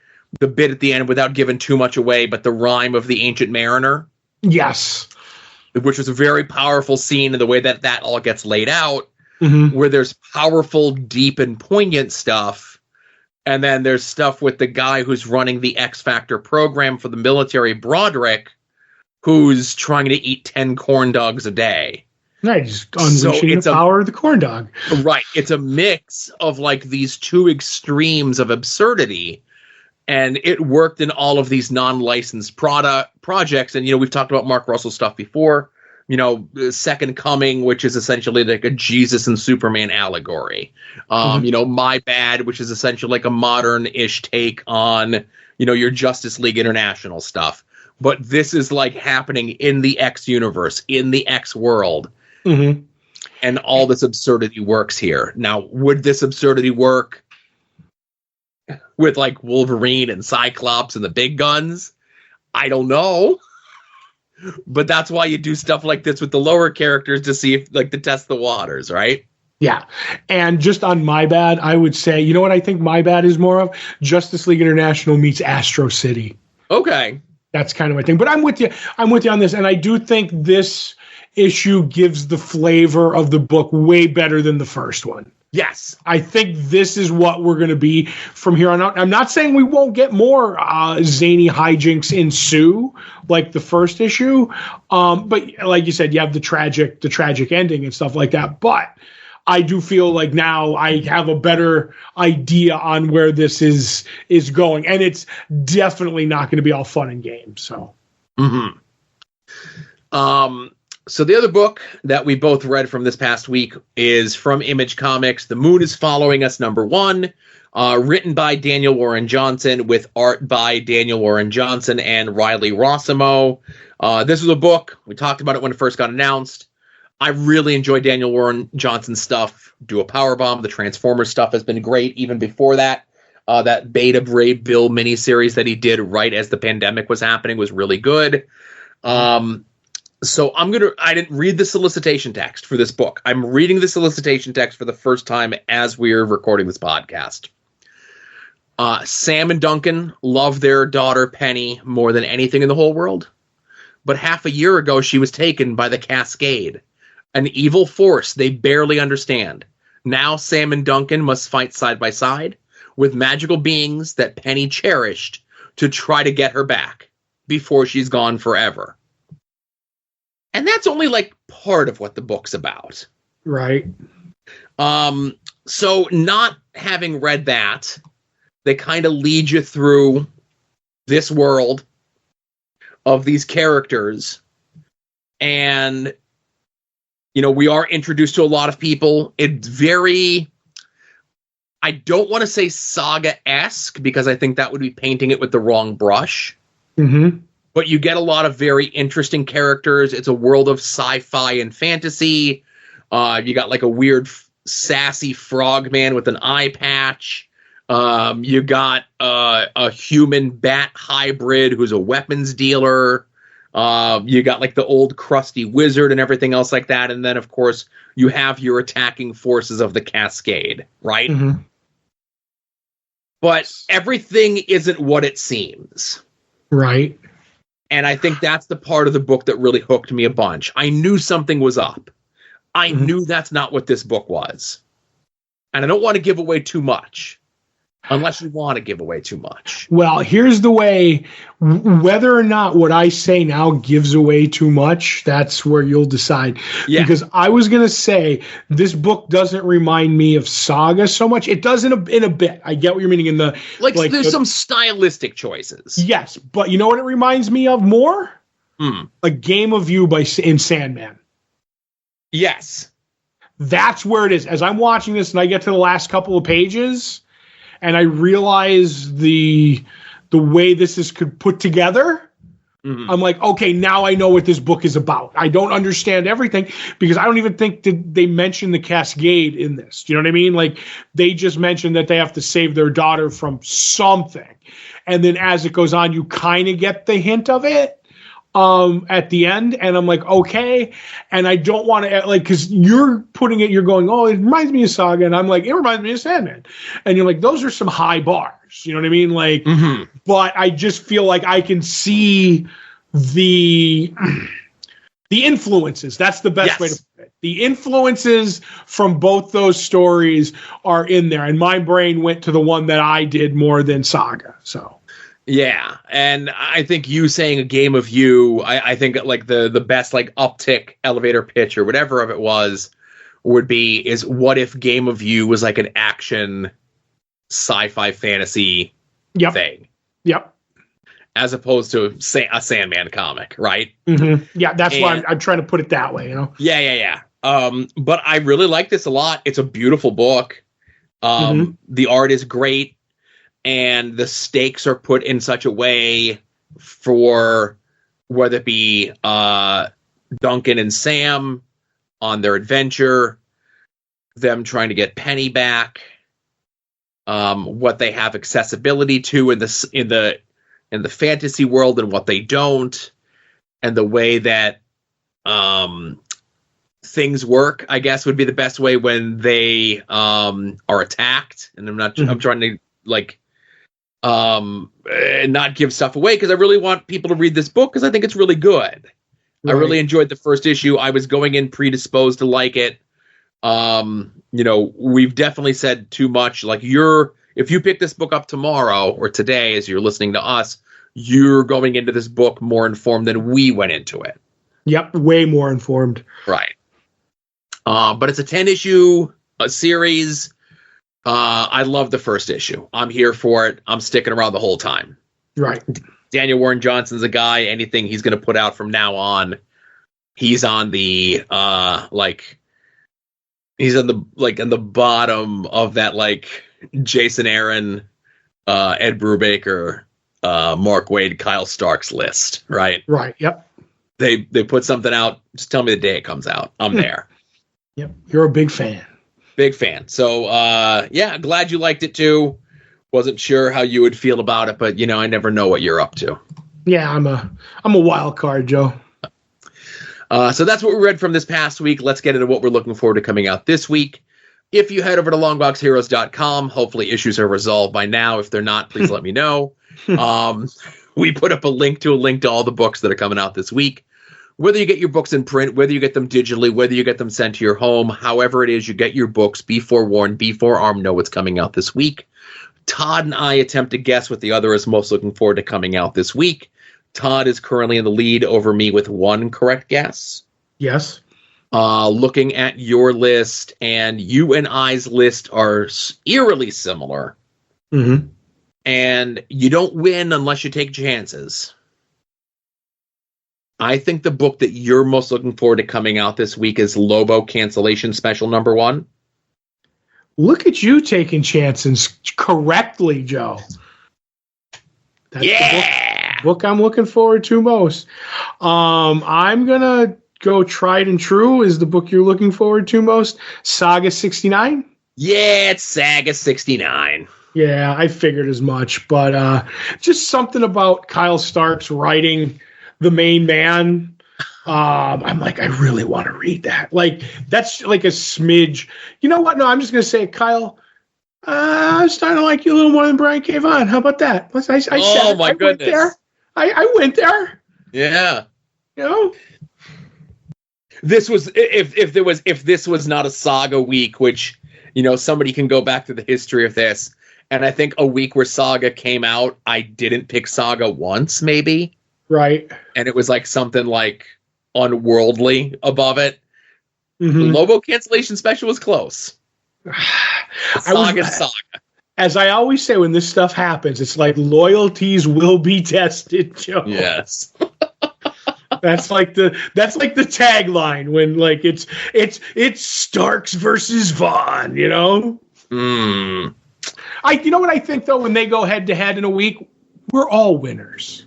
the bit at the end without giving too much away, but the rhyme of the Ancient Mariner. Yes. Which was a very powerful scene in the way that all gets laid out, where there's powerful, deep, and poignant stuff. And then there's stuff with the guy who's running the X Factor program for the military, Broderick, who's trying to eat 10 corn dogs a day. Nice. Unleashing the power of the corn dog. Right. It's a mix of like these two extremes of absurdity. And it worked in all of these non-licensed projects. And, we've talked about Mark Russell stuff before. Second Coming, which is essentially like a Jesus and Superman allegory. My Bad, which is essentially like a modern-ish take on, your Justice League International stuff. But this is like happening in the X universe, in the X world. Mm-hmm. And all this absurdity works here. Now, would this absurdity work with like Wolverine and Cyclops and the big guns? I don't know. But that's why you do stuff like this with the lower characters to see if, like, to test the waters, right? Yeah. And just on My Bad, I would say, you know what I think My Bad is more of? Justice League International meets Astro City. Okay. That's kind of my thing. But I'm with you. I'm with you on this. And I do think this issue gives the flavor of the book way better than the first one. Yes. I think this is what we're going to be from here on out. I'm not saying we won't get more zany hijinks ensue like the first issue. But like you said, you have the tragic ending and stuff like that. But I do feel like now I have a better idea on where this is going. And it's definitely not going to be all fun and games. So, So the other book that we both read from this past week is from Image Comics, The Moon is Following Us, #1, written by Daniel Warren Johnson with art by Daniel Warren Johnson and Riley Rossimo. This was a book. We talked about it when it first got announced. I really enjoy Daniel Warren Johnson's stuff. Do a Powerbomb. The Transformers stuff has been great. Even before that, that Beta Ray Bill miniseries that he did right as the pandemic was happening was really good. So I didn't read the solicitation text for this book. I'm reading the solicitation text for the first time as we're recording this podcast. Sam and Duncan love their daughter Penny more than anything in the whole world. But half a year ago, she was taken by the Cascade, an evil force they barely understand. Now Sam and Duncan must fight side by side with magical beings that Penny cherished to try to get her back before she's gone forever. And that's only like part of what the book's about. right. So not having read that, they kind of lead you through this world of these characters. And, you know, we are introduced to a lot of people. It's very, I don't want to say saga-esque because I think that would be painting it with the wrong brush. Mm-hmm. But you get a lot of very interesting characters. It's a world of sci-fi and fantasy. You got like a weird, sassy frogman with an eye patch. You got a human bat hybrid who's a weapons dealer. You got like the old crusty wizard and everything else like that. And then, of course, you have your attacking forces of the Cascade, right? Mm-hmm. But everything isn't what it seems. Right. And I think that's the part of the book that really hooked me a bunch. I knew something was up. I knew that's not what this book was. And I don't want to give away too much. Unless you want to give away too much. Well, here's the way, whether or not what I say now gives away too much, that's where you'll decide. Yeah. Because I was going to say, this book doesn't remind me of Saga so much. It does in a bit. I get what you're meaning in the... Like there's some stylistic choices. Yes, but you know what it reminds me of more? A Game of You in Sandman. Yes. That's where it is. As I'm watching this and I get to the last couple of pages... and I realize the way this is put together, I'm like, okay, now I know what this book is about. I don't understand everything because I don't even think that they mention the Cascade in this. Do you know what I mean? Like, they just mentioned that they have to save their daughter from something. And then as it goes on, you kind of get the hint of it at the end. And I'm like, okay. And I don't want to, like, because you're putting it, you're going, oh, it reminds me of Saga. And I'm like, it reminds me of Sandman. And you're like, those are some high bars. You know what I mean? Like, but I just feel like I can see the influences. That's the best way to put it. The influences from both those stories are in there. And my brain went to the one that I did more than Saga. So. Yeah, and I think you saying A Game of You, I think like the best like uptick elevator pitch or whatever of it was would be is what if Game of You was like an action sci-fi fantasy thing? Yep. As opposed to a Sandman comic, right? Mm-hmm. Yeah, that's why I'm trying to put it that way, you know? Yeah. But I really like this a lot. It's a beautiful book. The art is great. And the stakes are put in such a way for whether it be Duncan and Sam on their adventure, them trying to get Penny back, what they have accessibility to in the fantasy world and what they don't, and the way that things work, I guess, would be the best way when they are attacked. And I'm trying to like not give stuff away because I really want people to read this book because I think it's really good. Right. I really enjoyed the first issue. I was going in predisposed to like it. We've definitely said too much. Like if you pick this book up tomorrow or today as you're listening to us, you're going into this book more informed than we went into it. Yep, way more informed. Right. But it's a 10-issue series. I love the first issue. I'm here for it. I'm sticking around the whole time. Right. Daniel Warren Johnson's a guy. Anything he's going to put out from now on, he's on the he's on the bottom of that Jason Aaron, Ed Brubaker, Mark Waid, Kyle Starks list. Right. Right. Yep. They put something out. Just tell me the day it comes out. I'm there. Yep. You're a big fan. Big fan. So, glad you liked it too. Wasn't sure how you would feel about it, but I never know what you're up to. Yeah, I'm a wild card, Joe. So that's what we read from this past week. Let's get into what we're looking forward to coming out this week. If you head over to longboxheroes.com, hopefully issues are resolved by now. If they're not, please let me know. We put up a link to all the books that are coming out this week. Whether you get your books in print, whether you get them digitally, whether you get them sent to your home, however it is you get your books, be forewarned, be forearmed, know what's coming out this week. Todd and I attempt to guess what the other is most looking forward to coming out this week. Todd is currently in the lead over me with one correct guess. Yes. Looking at your list, and you and I's list are eerily similar. Mm-hmm. And you don't win unless you take chances. I think the book that you're most looking forward to coming out this week is Lobo Cancellation Special #1. Look at you taking chances correctly, Joe. That's the book I'm looking forward to most. I'm going to go Tried and True is the book you're looking forward to most. Saga 69? Yeah, it's Saga 69. Yeah, I figured as much. But just something about Kyle Starks writing the main man. I'm like, I really want to read that. That's like a smidge. You know what? No, I'm just going to say, Kyle, I'm starting to like you a little more than Brian K. Vaughan. How about that? My goodness. I went there. Yeah. You know? This was, if this was not a Saga week, which, somebody can go back to the history of this. And I think a week where Saga came out, I didn't pick Saga once, maybe. Right. And it was something unworldly above it. Mm-hmm. Lobo Cancellation Special was close. Saga. As I always say when this stuff happens, it's like loyalties will be tested, Joe. Yes. That's like the tagline when it's Starks versus Vaughn, Mm. You know what I think though, when they go head to head in a week, we're all winners.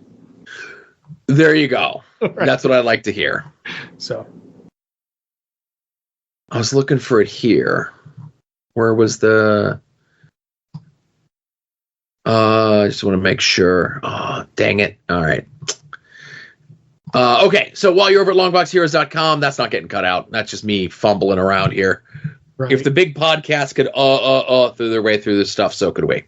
There you go. Right. That's what I like to hear. So I was looking for it here. Where was the... I just want to make sure. Oh, dang it. All right. Okay, so while you're over at longboxheroes.com, that's not getting cut out. That's just me fumbling around here. Right. If the big podcast could through their way through this stuff, so could we.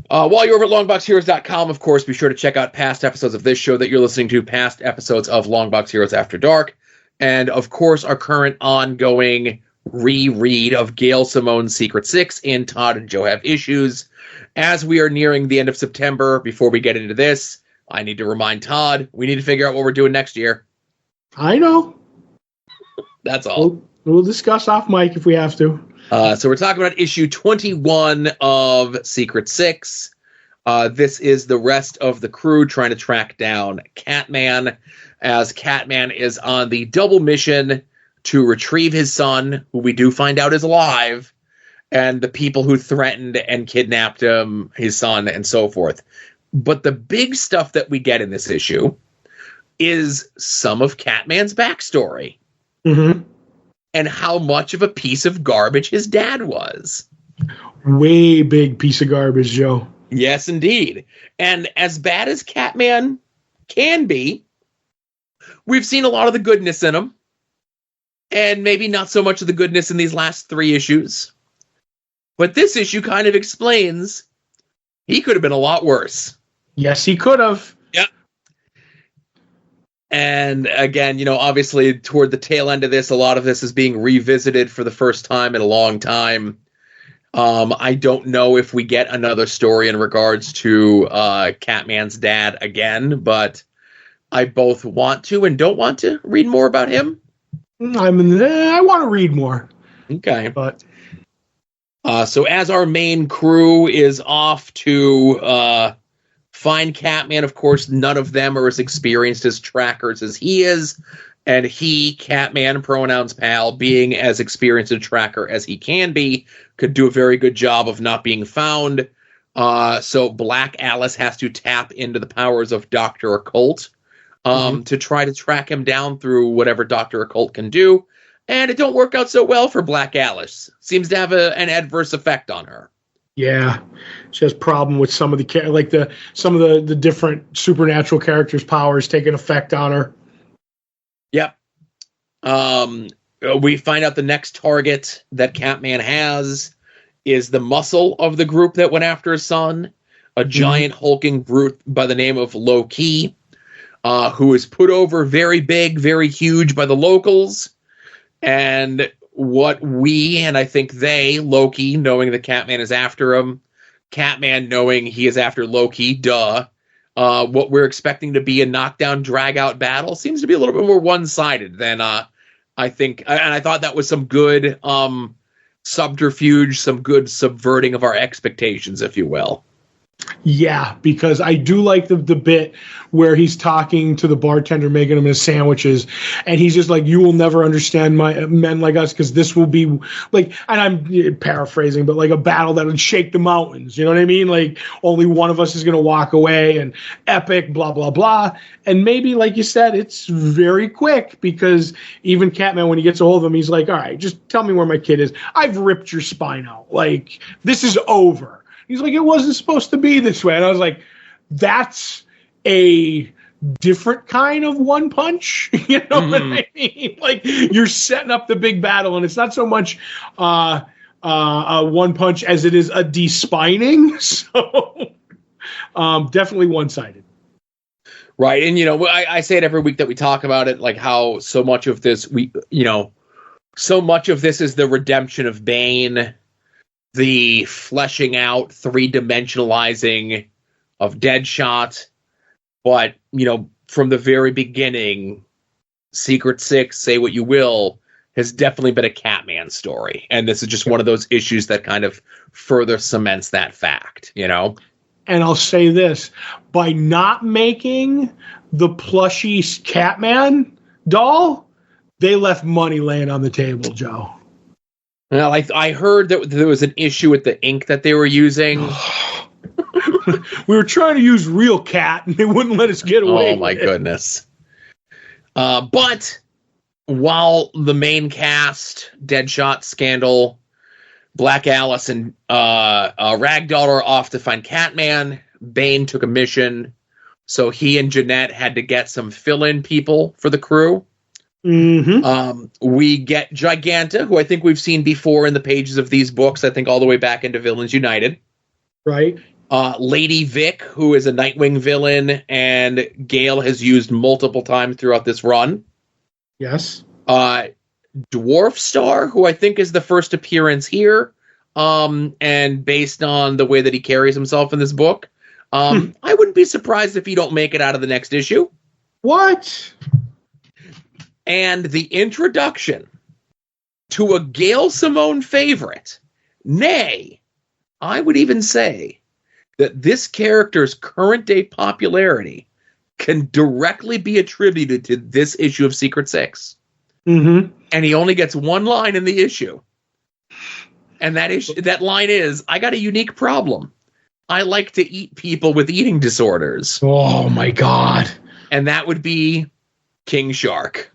While you're over at longboxheroes.com, of course, be sure to check out past episodes of this show that you're listening to, past episodes of Longbox Heroes After Dark, and, of course, our current ongoing reread of Gail Simone's Secret Six and Todd and Joe Have Issues. As we are nearing the end of September, before we get into this, I need to remind Todd, we need to figure out what we're doing next year. I know. That's all. We'll discuss off mic if we have to. So we're talking about issue 21 of Secret Six. This is the rest of the crew trying to track down Catman, as Catman is on the double mission to retrieve his son, who we do find out is alive, and the people who threatened and kidnapped him, his son, and so forth. But the big stuff that we get in this issue is some of Catman's backstory. Mm-hmm. And how much of a piece of garbage his dad was. Way big piece of garbage, Joe. Yes, indeed. And as bad as Catman can be, we've seen a lot of the goodness in him, and maybe not so much of the goodness in these last 3 issues. But this issue kind of explains he could have been a lot worse. Yes, he could have. Yep. And again, obviously toward the tail end of this, a lot of this is being revisited for the first time in a long time. I don't know if we get another story in regards to Catman's dad again, but I both want to and don't want to read more about him. I want to read more. Okay. But so as our main crew is off to find Catman, of course, none of them are as experienced as trackers as he is. And he, Catman, pronouns pal, being as experienced a tracker as he can be, could do a very good job of not being found. So Black Alice has to tap into the powers of Dr. Occult to try to track him down through whatever Dr. Occult can do. And it don't work out so well for Black Alice. Seems to have an adverse effect on her. Yeah, she has problem with some of the different supernatural characters' powers taking effect on her. Yep. We find out the next target that Catman has is the muscle of the group that went after his son, a giant hulking brute by the name of Loki, who is put over very big, very huge by the locals. And what we, and I think they, Loki, knowing that Catman is after him, Catman knowing he is after Loki, what we're expecting to be a knockdown, drag-out battle seems to be a little bit more one-sided than I think. And I thought that was some good subterfuge, some good subverting of our expectations, if you will. Yeah, because I do like the bit where he's talking to the bartender making him his sandwiches, and he's just like, "You will never understand my men like us, because this will be like," and I'm paraphrasing, but like a battle that would shake the mountains. You know what I mean? Like only one of us is going to walk away, and epic, blah blah blah. And maybe, like you said, it's very quick, because even Catman, when he gets a hold of him, he's like, "All right, just tell me where my kid is. I've ripped your spine out. Like this is over." He's like, "It wasn't supposed to be this way." And I was like, that's a different kind of one punch. You know what I mean? Like you're setting up the big battle, and it's not so much a one punch as it is a despining. So definitely one-sided. Right. And, I say it every week that we talk about it, like how so much of this, so much of this is the redemption of Bane, the fleshing out, three-dimensionalizing of Deadshot. But, from the very beginning, Secret Six, say what you will, has definitely been a Catman story. And this is just one of those issues that kind of further cements that fact, And I'll say this, by not making the plushy Catman doll, they left money laying on the table, Joe. Well, I heard that there was an issue with the ink that they were using. We were trying to use real cat, and they wouldn't let us get away. Oh, my goodness. But while the main cast, Deadshot, Scandal, Black Alice, and Ragdoll are off to find Catman, Bane took a mission, so he and Jeanette had to get some fill-in people for the crew. We get Giganta, who I think we've seen before in the pages of these books, I think all the way back into Villains United. Right. Lady Vic, who is a Nightwing villain, and Gale has used multiple times throughout this run. Yes. Dwarf Star, who I think is the first appearance here, and based on the way that he carries himself in this book, I wouldn't be surprised if he don't make it out of the next issue. What? And the introduction to a Gail Simone favorite. Nay, I would even say that this character's current day popularity can directly be attributed to this issue of Secret Six. And he only gets one line in the issue. And that line is, "I got a unique problem. I like to eat people with eating disorders." Oh, my God. And that would be King Shark.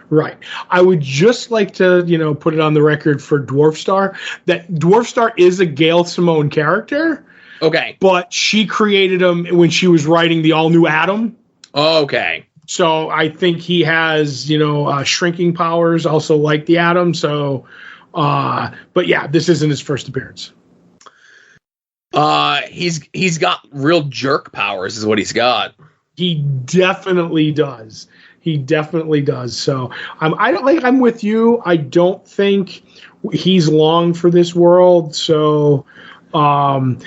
Right. I would just like to, put it on the record for Dwarf Star, that Dwarf Star is a Gail Simone character. Okay. But she created him when she was writing the All New Adam. Okay. So I think he has, shrinking powers, also like the Atom. So, but yeah, this isn't his first appearance. He's got real jerk powers, is what he's got. He definitely does. So I'm with you. I don't think he's long for this world. So, and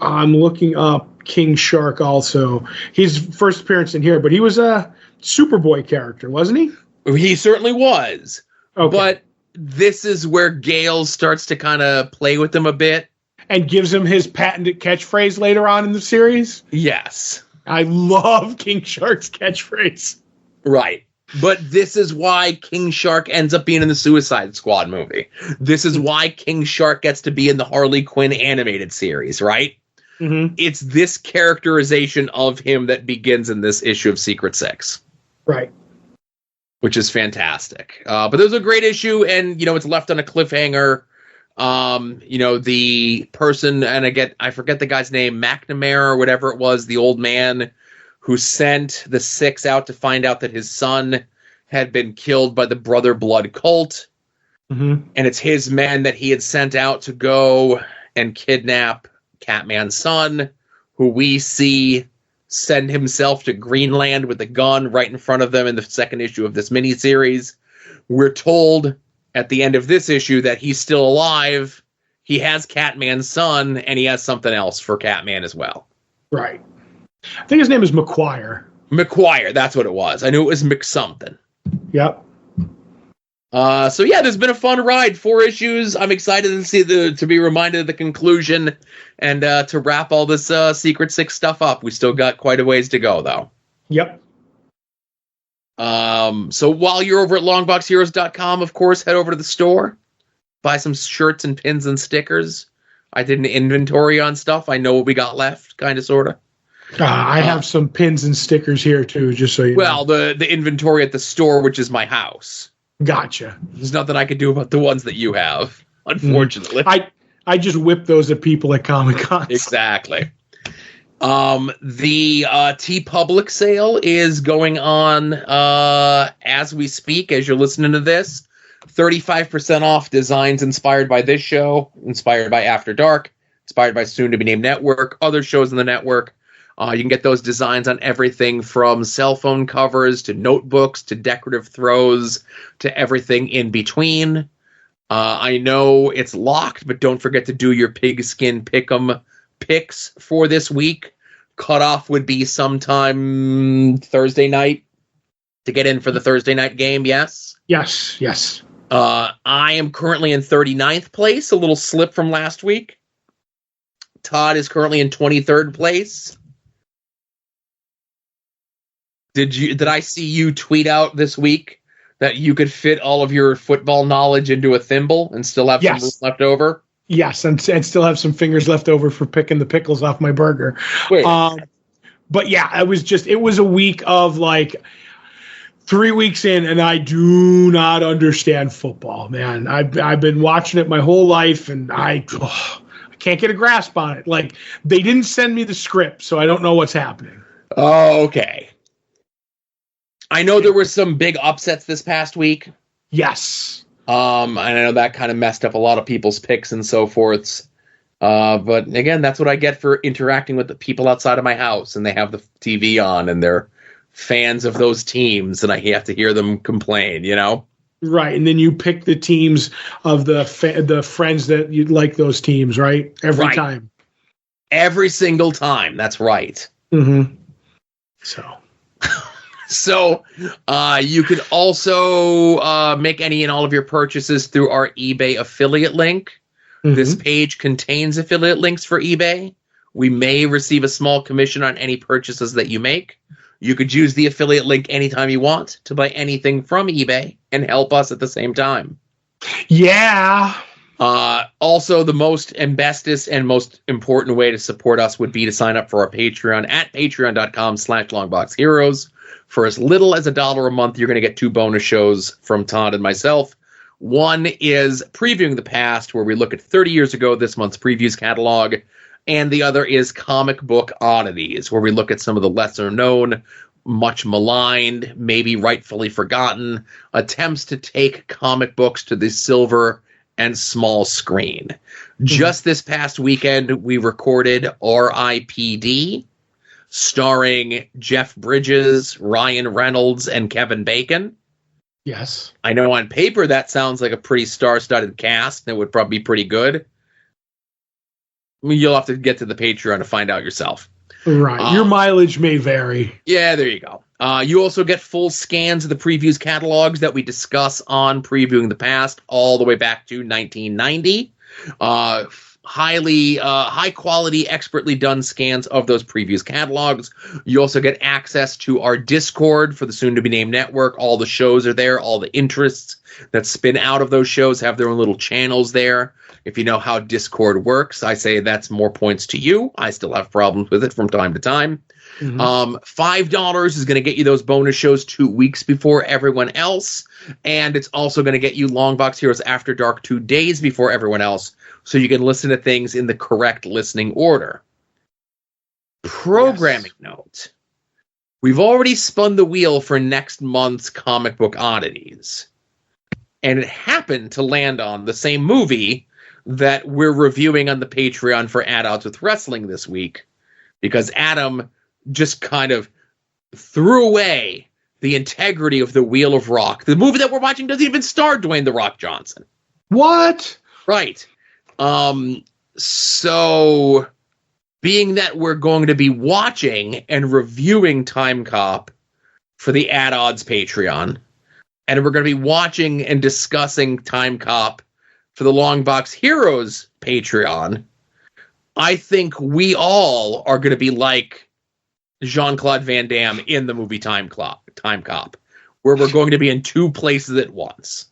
I'm looking up King Shark also. His first appearance in here, but he was a Superboy character, wasn't he? He certainly was. Okay. But this is where Gale starts to kind of play with him a bit. And gives him his patented catchphrase later on in the series? Yes. I love King Shark's catchphrase. Right. But this is why King Shark ends up being in the Suicide Squad movie. This is why King Shark gets to be in the Harley Quinn animated series, right? Mm-hmm. It's this characterization of him that begins in this issue of Secret Six. Right. Which is fantastic. But it was a great issue, and, it's left on a cliffhanger. The person, and I forget the guy's name, McNamara or whatever it was, the old man who sent the Six out to find out that his son had been killed by the Brother Blood cult. Mm-hmm. And it's his men that he had sent out to go and kidnap Catman's son, who we see send himself to Greenland with a gun right in front of them in the second issue of this miniseries. We're told at the end of this issue that he's still alive, he has Catman's son, and he has something else for Catman as well. Right. I think his name is McQuire. McQuire, that's what it was. I knew it was McSomething. Yep. So yeah, there's been a fun ride. 4 issues. I'm excited to see to be reminded of the conclusion and to wrap all this Secret Six stuff up. We still got quite a ways to go, though. Yep. So while you're over at longboxheroes.com, of course, head over to the store, buy some shirts and pins and stickers. I did an inventory on stuff. I know what we got left, kind of, sort of. I have some pins and stickers here, too, just so you know. Well, the inventory at the store, which is my house. Gotcha. There's nothing I can do about the ones that you have, unfortunately. I just whip those at people at Comic-Con. Exactly. The TeePublic sale is going on as we speak, as you're listening to this. 35% off designs inspired by this show, inspired by After Dark, inspired by Soon to Be Named Network, other shows in the network. You can get those designs on everything from cell phone covers to notebooks to decorative throws to everything in between. I know it's locked, but don't forget to do your pigskin pick'em picks for this week. Cutoff would be sometime Thursday night to get in for the Thursday night game, yes? Yes. I am currently in 39th place, a little slip from last week. Todd is currently in 23rd place. Did I see you tweet out this week that you could fit all of your football knowledge into a thimble and still have some left over? Yes, and still have some fingers left over for picking the pickles off my burger. But yeah, it was a week of like 3 weeks in, and I do not understand football, man. I've been watching it my whole life, and I can't get a grasp on it. Like, they didn't send me the script, so I don't know what's happening. Oh, okay. I know there were some big upsets this past week. Yes. I know that kind of messed up a lot of people's picks and so forth. But again, that's what I get for interacting with the people outside of my house, and they have the TV on and they're fans of those teams, and I have to hear them complain, Right, and then you pick the teams of the friends that you like those teams, right? Every time. Every single time. That's right. Mm-hmm. So you can also make any and all of your purchases through our eBay affiliate link. Mm-hmm. This page contains affiliate links for eBay. We may receive a small commission on any purchases that you make. You could use the affiliate link anytime you want to buy anything from eBay and help us at the same time. Yeah. Also, the most and bestest and most important way to support us would be to sign up for our Patreon at patreon.com/longboxheroes. For as little as $1 a month, you're going to get 2 bonus shows from Todd and myself. One is Previewing the Past, where we look at 30 years ago, this month's previews catalog. And the other is Comic Book Oddities, where we look at some of the lesser-known much maligned, maybe rightfully forgotten, attempts to take comic books to the silver and small screen. Just this past weekend, we recorded R.I.P.D., starring Jeff Bridges, Ryan Reynolds, and Kevin Bacon. Yes. I know on paper that sounds like a pretty star-studded cast, and it would probably be pretty good. I mean, you'll have to get to the Patreon to find out yourself. Right. Your mileage may vary. Yeah, there you go. You also get full scans of the previews catalogs that we discuss on Previewing the Past all the way back to 1990. High quality, expertly done scans of those previews catalogs. You also get access to our Discord for the soon to be named network. All the shows are there. All the interests that spin out of those shows have their own little channels there. If you know how Discord works, I say that's more points to you. I still have problems with it from time to time. $5 is going to get you those bonus shows 2 weeks before everyone else. And it's also going to get you Longbox Heroes After Dark 2 days before everyone else, so you can listen to things in the correct listening order. Programming note. We've already spun the wheel for next month's Comic Book Oddities. And it happened to land on the same movie that we're reviewing on the Patreon for At Odds with Wrestling this week, because Adam just kind of threw away the integrity of the Wheel of Rock. The movie that we're watching doesn't even star Dwayne "The Rock" Johnson. What? Right. So, being that we're going to be watching and reviewing Time Cop for the At Odds Patreon, and we're going to be watching and discussing Time Cop for the Longbox Heroes Patreon, I think we all are going to be like Jean-Claude Van Damme in the movie Time Cop, where we're going to be in two places at once.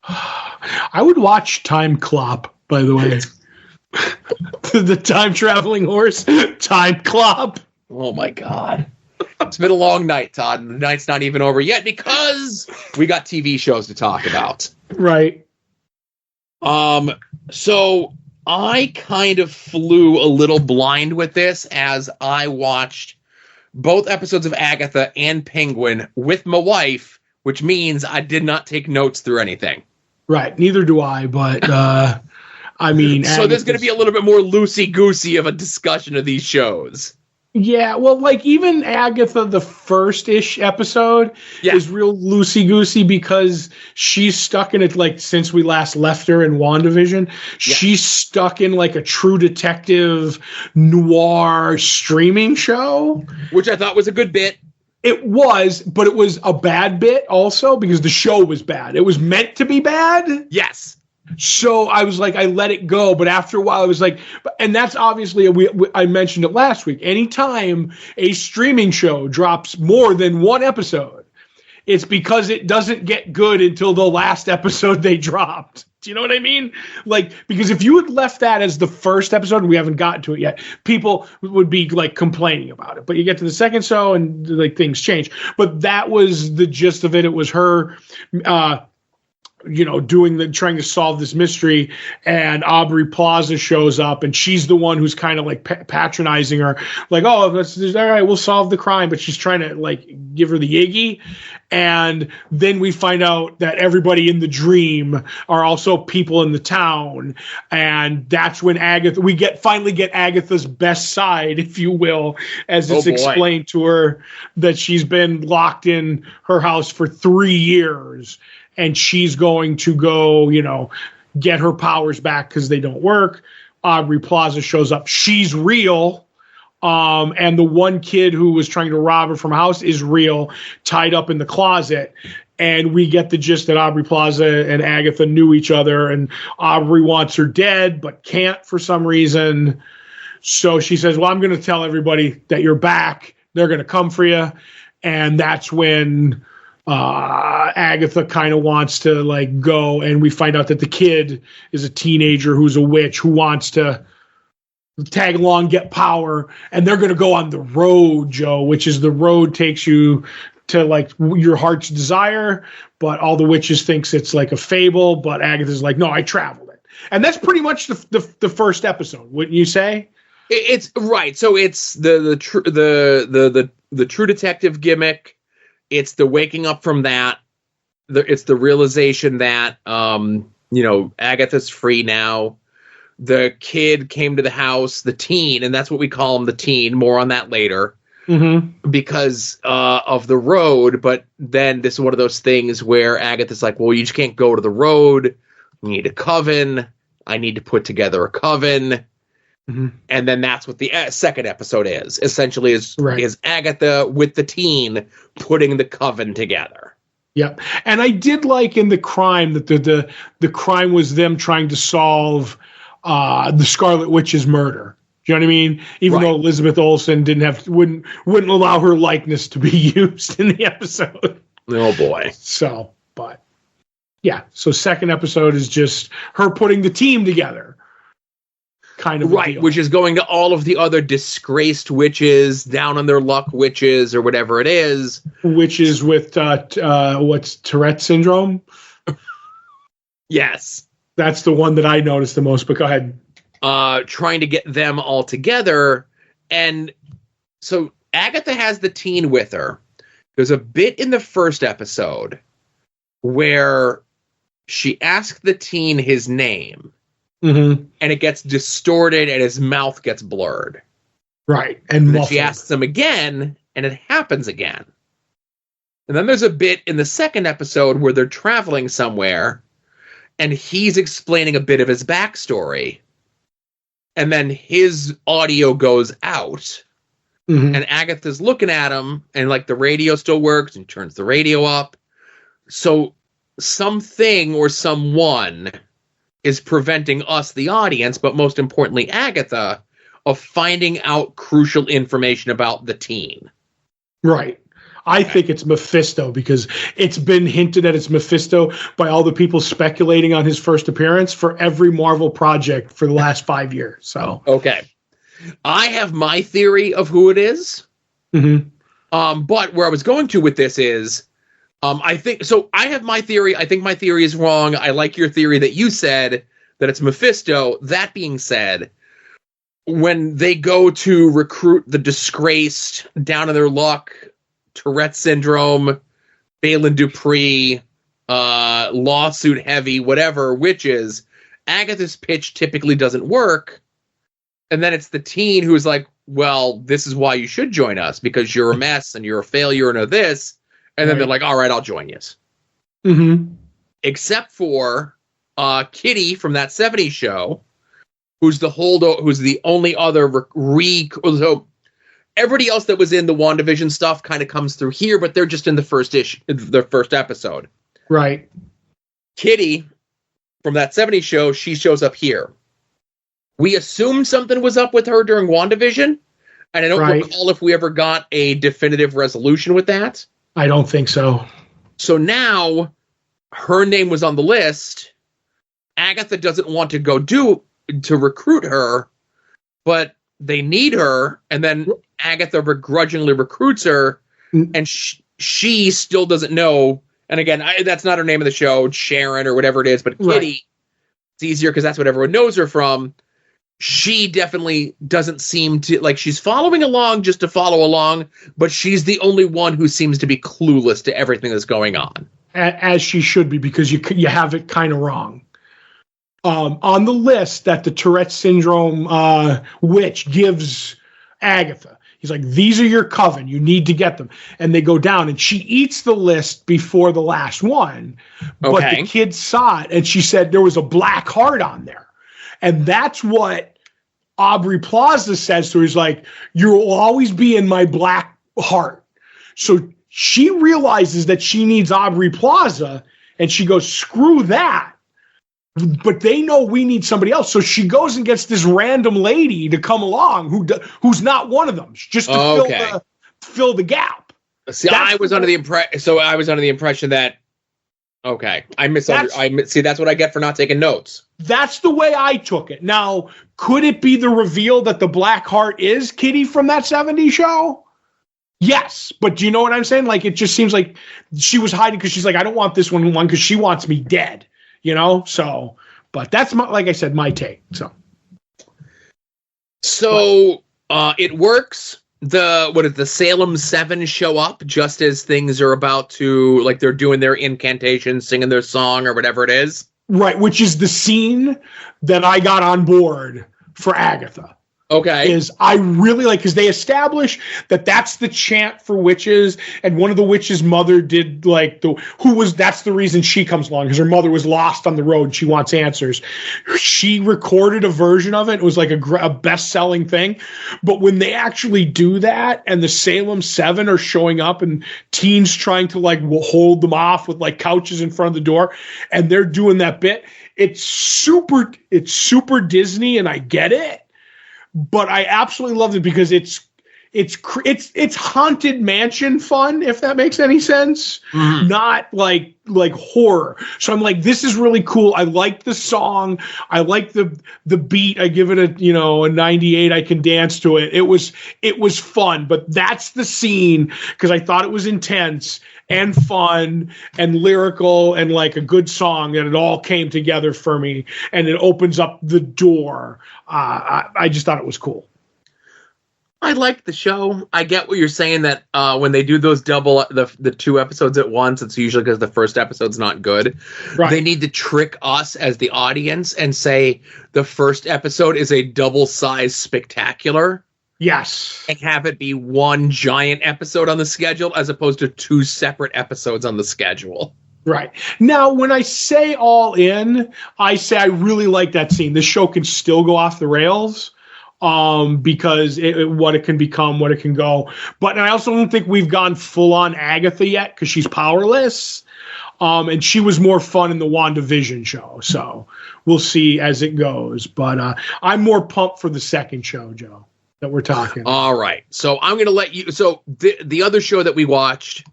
I would watch Time Clop, by the way. The time-traveling horse, Time Clop. Oh, my God. It's been a long night, Todd, and the night's not even over yet because we got TV shows to talk about. Right. So I kind of flew a little blind with this as I watched both episodes of Agatha and Penguin with my wife, which means I did not take notes through anything. Right. Neither do I, but I mean... So there's going to be a little bit more loosey-goosey of a discussion of these shows. Yeah, well, like, even Agatha, the first-ish episode, is real loosey-goosey because she's stuck in it, like, since we last left her in WandaVision. She's stuck in, like, a True Detective noir streaming show. Which I thought was a good bit. It was, but it was a bad bit also because the show was bad. It was meant to be bad. Yes. So I was like, I let it go. But after a while, I was like, and that's obviously, I mentioned it last week. Anytime a streaming show drops more than one episode, it's because it doesn't get good until the last episode they dropped. Do you know what I mean? Like, because if you had left that as the first episode, and we haven't gotten to it yet, people would be like complaining about it. But you get to the second show and like things change. But that was the gist of it. It was her, trying to solve this mystery, and Aubrey Plaza shows up, and she's the one who's kind of like patronizing her, like, oh, all right, we'll solve the crime, but she's trying to like give her the Iggy. And then we find out that everybody in the dream are also people in the town, and that's when we finally get Agatha's best side, if you will, as it's explained to her that she's been locked in her house for 3 years. And she's going to go, get her powers back because they don't work. Aubrey Plaza shows up. She's real. And the one kid who was trying to rob her from a house is real, tied up in the closet. And we get the gist that Aubrey Plaza and Agatha knew each other. And Aubrey wants her dead, but can't for some reason. So she says, well, I'm going to tell everybody that you're back. They're going to come for you. And that's when... Agatha kind of wants to like go, and we find out that the kid is a teenager who's a witch who wants to tag along, get power, and they're going to go on the road, Joe, which is the road takes you to like your heart's desire, but all the witches thinks it's like a fable, but Agatha's like, no, I traveled it. And that's pretty much the first episode, wouldn't you say? It's right. So it's the True Detective gimmick. It's the waking up from that. It's the realization that Agatha's free now. The kid came to the house, the teen, and that's what we call him, the teen. More on that later. Mm-hmm. Because of the road, but then this is one of those things where Agatha's like, well, you just can't go to the road. You need a coven. I need to put together a coven. Mm-hmm. And then that's what the second episode is. Essentially is Agatha with the teen putting the coven together. Yeah. And I did like in the crime that the crime was them trying to solve the Scarlet Witch's murder. Do you know what I mean? Even though Elizabeth Olsen wouldn't allow her likeness to be used in the episode. Oh boy. So, but yeah. So second episode is just her putting the team together. Kind of right, which is going to all of the other disgraced witches, down on their luck witches, or whatever it is. Witches with what's Tourette syndrome? Yes. That's the one that I noticed the most, but go ahead. Trying to get them all together. And so Agatha has the teen with her. There's a bit in the first episode where she asked the teen his name. Mm-hmm. And it gets distorted and his mouth gets blurred. Right. And then she asks him again, and it happens again. And then there's a bit in the second episode where they're traveling somewhere, and he's explaining a bit of his backstory. And then his audio goes out, and Agatha's looking at him, and like the radio still works, and turns the radio up. So something or someone is preventing us, the audience, but most importantly, Agatha, of finding out crucial information about the teen. Right. I think it's Mephisto because it's been hinted at it's Mephisto by all the people speculating on his first appearance for every Marvel project for the last 5 years. So okay. I have my theory of who it is. Mm-hmm. But where I was going to with this is I have my theory. I think my theory is wrong. I like your theory that you said that it's Mephisto. That being said, when they go to recruit the disgraced, down on their luck, Tourette syndrome, Balin Dupree, lawsuit heavy, whatever, witches, Agatha's pitch typically doesn't work. And then it's the teen who's like, well, this is why you should join us because you're a mess and you're a failure and this. And then they're like, all right, I'll join you. Mm-hmm. Except for Kitty from that 70s show, who's the only other so everybody else that was in the WandaVision stuff kind of comes through here, but they're just in the first episode. Right. Kitty from that 70s show, she shows up here. We assumed something was up with her during WandaVision, and I don't recall if we ever got a definitive resolution with that. I don't think so. So now her name was on the list. Agatha doesn't want to go to recruit her, but they need her. And then Agatha begrudgingly recruits her, and she still doesn't know. And again, that's not her name of the show, Sharon or whatever it is, but Kitty, it's easier because that's what everyone knows her from. She definitely doesn't seem to, like, she's following along just to follow along, but she's the only one who seems to be clueless to everything that's going on. As she should be, because you have it kind of wrong. On the list that the Tourette syndrome witch gives Agatha, he's like, these are your coven. You need to get them. And they go down, and she eats the list before the last one. But the kid saw it, and she said there was a black heart on there. And that's what Aubrey Plaza says to her. He's like, you'll always be in my black heart. So she realizes that she needs Aubrey Plaza, and she goes, screw that. But they know we need somebody else. So she goes and gets this random lady to come along who's not one of them, just to fill the gap. See, I was under the impression that, okay, I misunderstood. See, that's what I get for not taking notes. That's the way I took it. Now, could it be the reveal that the Black Heart is Kitty from that 70s show? Yes, but do you know what I'm saying? Like, it just seems like she was hiding because she's like, I don't want this one because she wants me dead, you know? So, but that's, like I said, my take. So it works. The Salem 7 show up just as things are about to, like, they're doing their incantation, singing their song or whatever it is. Right, which is the scene that I got on board for Agatha. Okay. Is I really like, because they establish that that's the chant for witches, and one of the witches' mother did that's the reason she comes along, because her mother was lost on the road and she wants answers. She recorded a version of it. It was like a best-selling thing. But when they actually do that and the Salem 7 are showing up and teens trying to hold them off with couches in front of the door, and they're doing that bit, it's super Disney, and I get it. But I absolutely love it because it's haunted mansion fun, if that makes any sense. Mm-hmm. Not like horror. So I'm like, this is really cool. I like the song. I like the beat. I give it a 98. I can dance to it. It was fun. But that's the scene, because I thought it was intense and fun and lyrical and like a good song, that it all came together for me, and it opens up the door. I just thought it was cool. I liked the show. I get what you're saying, that when they do those the 2 episodes at once, it's usually because the first episode's not good. Right. They need to trick us as the audience and say the first episode is a double-sized spectacular. Yes. And have it be one giant episode on the schedule as opposed to 2 separate episodes on the schedule. Right. Now, when I say all in, I say I really like that scene. The show can still go off the rails because what it can become, what it can go. But I also don't think we've gone full on Agatha yet, because she's powerless. And she was more fun in the WandaVision show. So we'll see as it goes. But I'm more pumped for the second show, Joe, that we're talking. All right. So I'm going to let you. So the other show that we watched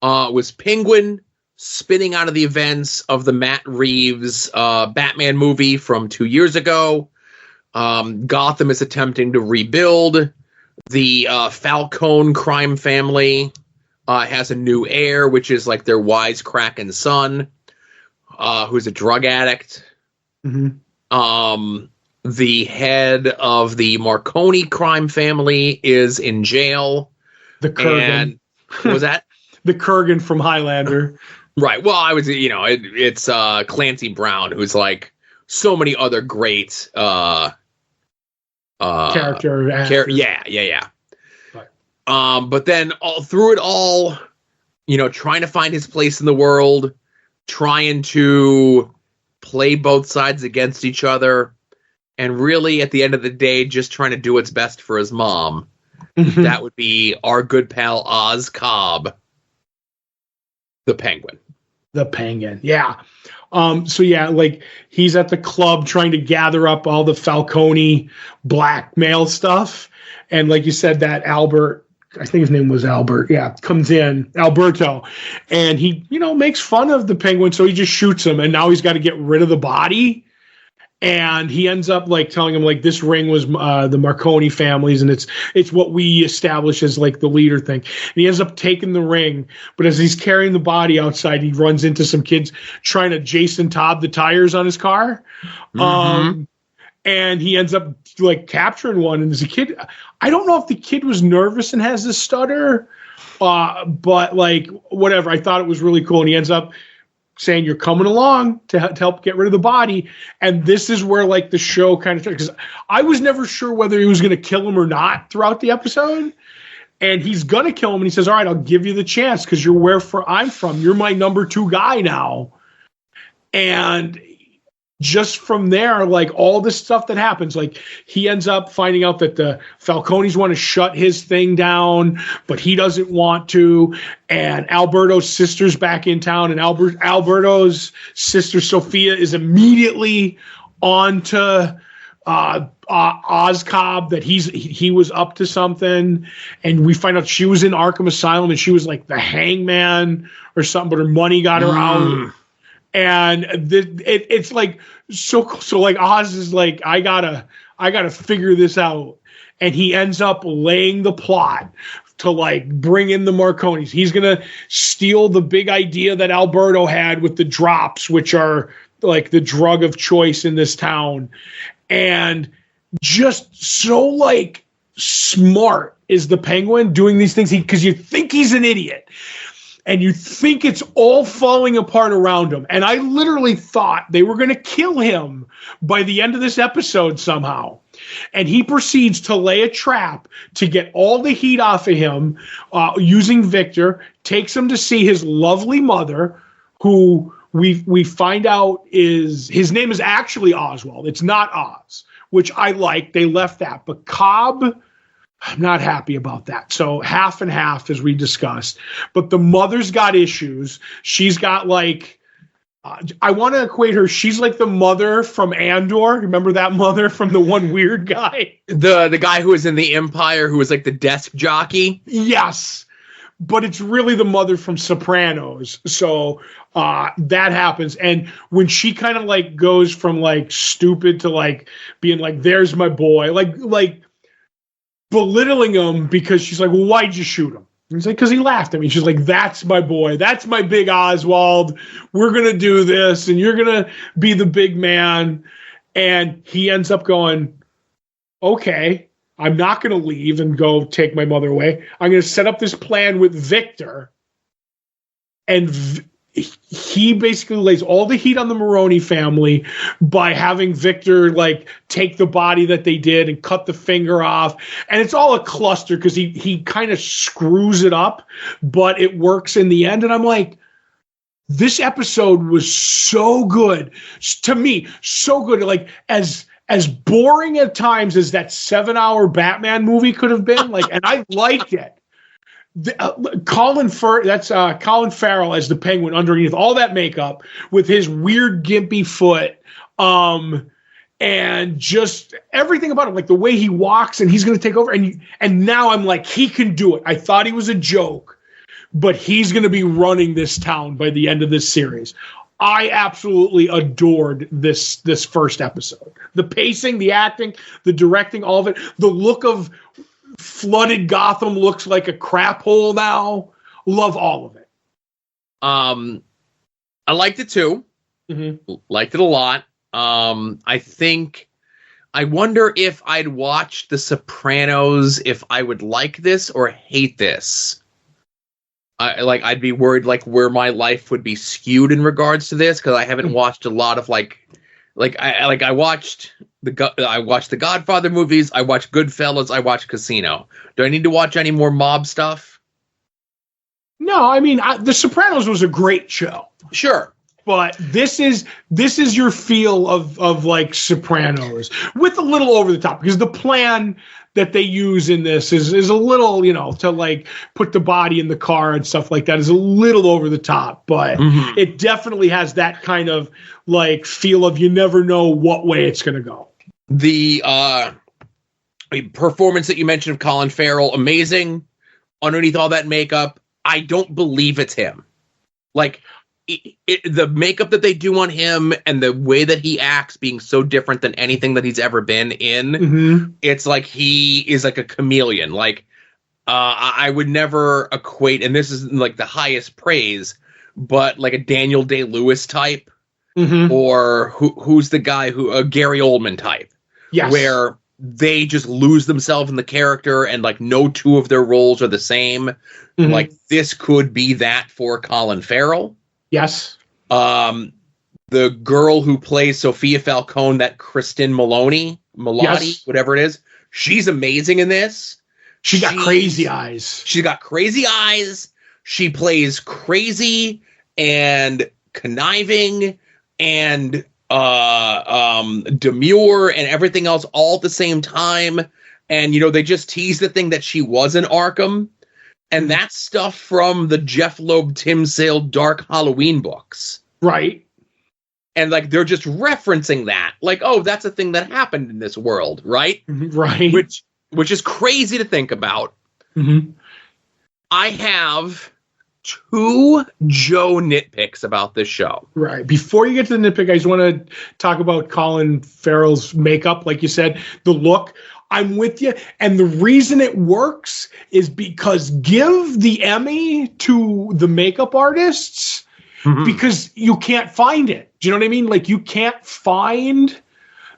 was Penguin, spinning out of the events of the Matt Reeves Batman movie from 2 years ago. Gotham is attempting to rebuild. The Falcone crime family has a new heir, which is like their wisecracking son, who's a drug addict. Mm-hmm. The head of the Marconi crime family is in jail. The Kurgan. What was that? The Kurgan from Highlander. Right. Well, I was, it's Clancy Brown, who's like so many other great character. Yeah. Right. But then through it all, trying to find his place in the world, trying to play both sides against each other, and really at the end of the day, just trying to do what's best for his mom. Mm-hmm. That would be our good pal Oz Cobb, the Penguin. The Penguin, yeah. So yeah, like he's at the club trying to gather up all the Falcone blackmail stuff, and like you said, that Albert, I think his name was Albert, comes in, Alberto, and he makes fun of the Penguin, so he just shoots him, and now he's got to get rid of the body. And he ends up like telling him like this ring was the Marconi family's, and it's what we establish as like the leader thing. And he ends up taking the ring, but as he's carrying the body outside, he runs into some kids trying to Jason Todd the tires on his car. Mm-hmm. And he ends up like capturing one. And as a kid, I don't know if the kid was nervous and has a stutter, but like whatever. I thought it was really cool. And he ends up saying, you're coming along to help get rid of the body. And this is where like the show kind of, because I was never sure whether he was going to kill him or not throughout the episode. And he's going to kill him. And he says, all right, I'll give you the chance because you're where I'm from. You're my number 2 guy now. And just from there, like all this stuff that happens, like he ends up finding out that the Falcones want to shut his thing down, but he doesn't want to. And Alberto's sister's back in town, and Alberto's sister Sophia is immediately on to Oz Cobb, that he was up to something. And we find out she was in Arkham Asylum and she was like the hangman or something, but her money got her out. And it's like so like Oz is like, I gotta figure this out, and he ends up laying the plot to like bring in the Marconis. He's gonna steal the big idea that Alberto had with the drops, which are like the drug of choice in this town, and just so like smart is the Penguin doing these things because you think he's an idiot and you think it's all falling apart around him. And I literally thought they were going to kill him by the end of this episode somehow. And he proceeds to lay a trap to get all the heat off of him using Victor, takes him to see his lovely mother, who we find out his name is actually Oswald. It's not Oz, which I like. They left that. But Cobb, I'm not happy about that. So half and half, as we discussed. But the mother's got issues. She's got like, I want to equate her. She's like the mother from Andor. Remember that mother from the one weird guy? The guy who was in the Empire, who was like the desk jockey? Yes. But it's really the mother from Sopranos. So that happens. And when she kind of like goes from like stupid to like being like, there's my boy, like belittling him because she's like, well, why'd you shoot him? And he's like, because he laughed at me. She's like, that's my boy. That's my big Oswald. We're going to do this, and you're going to be the big man. And he ends up going, okay, I'm not going to leave and go take my mother away. I'm going to set up this plan with Victor. And he basically lays all the heat on the Maroney family by having Victor like take the body that they did and cut the finger off. And it's all a cluster because he kind of screws it up, but it works in the end. And I'm like, this episode was so good to me, so good. Like as boring at times as that 7-hour Batman movie could have been, like, and I liked it. Colin Farrell as the Penguin underneath all that makeup with his weird gimpy foot, and just everything about him, like the way he walks and he's going to take over. And now I'm like, he can do it. I thought he was a joke, but he's going to be running this town by the end of this series. I absolutely adored this first episode. The pacing, the acting, the directing, all of it. The look of flooded Gotham looks like a crap hole now. Love all of it. I liked it too. Mm-hmm. Liked it a lot. I wonder if I'd watch The Sopranos if I would like this or hate this. I'd be worried like where my life would be skewed in regards to this because I haven't watched a lot of I watched the Godfather movies, I watched Goodfellas, I watched Casino. Do I need to watch any more mob stuff? No, I mean The Sopranos was a great show. Sure. But this is your feel of like Sopranos with a little over the top because the plan that they use in this is a little, to like put the body in the car and stuff like that is a little over the top, but it definitely has that kind of like feel of you never know what way it's going to go. The performance that you mentioned of Colin Farrell, amazing. Underneath all that makeup, I don't believe it's him. Like, the makeup that they do on him and the way that he acts being so different than anything that he's ever been in, it's like he is like a chameleon. Like, I would never equate, and this is like the highest praise, but like a Daniel Day-Lewis type, or who's the guy Gary Oldman type, where they just lose themselves in the character and like no two of their roles are the same. Like this could be that for Colin Farrell. Yes. The girl who plays Sophia Falcone, that Kristen Milotti, whatever it is, she's amazing in this. She's got crazy eyes. She's got crazy eyes. She plays crazy and conniving and demure and everything else all at the same time. And, they just teased the thing that she was in Arkham. And that's stuff from the Jeff Loeb, Tim Sale Dark Halloween books. Right. And, like, they're just referencing that. Like, oh, that's a thing that happened in this world, right? Right. Which is crazy to think about. I have 2 Joe nitpicks about this show. Right. Before you get to the nitpick, I just want to talk about Colin Farrell's makeup. Like you said, the look. I'm with you. And the reason it works is because give the Emmy to the makeup artists because you can't find it. Do you know what I mean? Like you can't find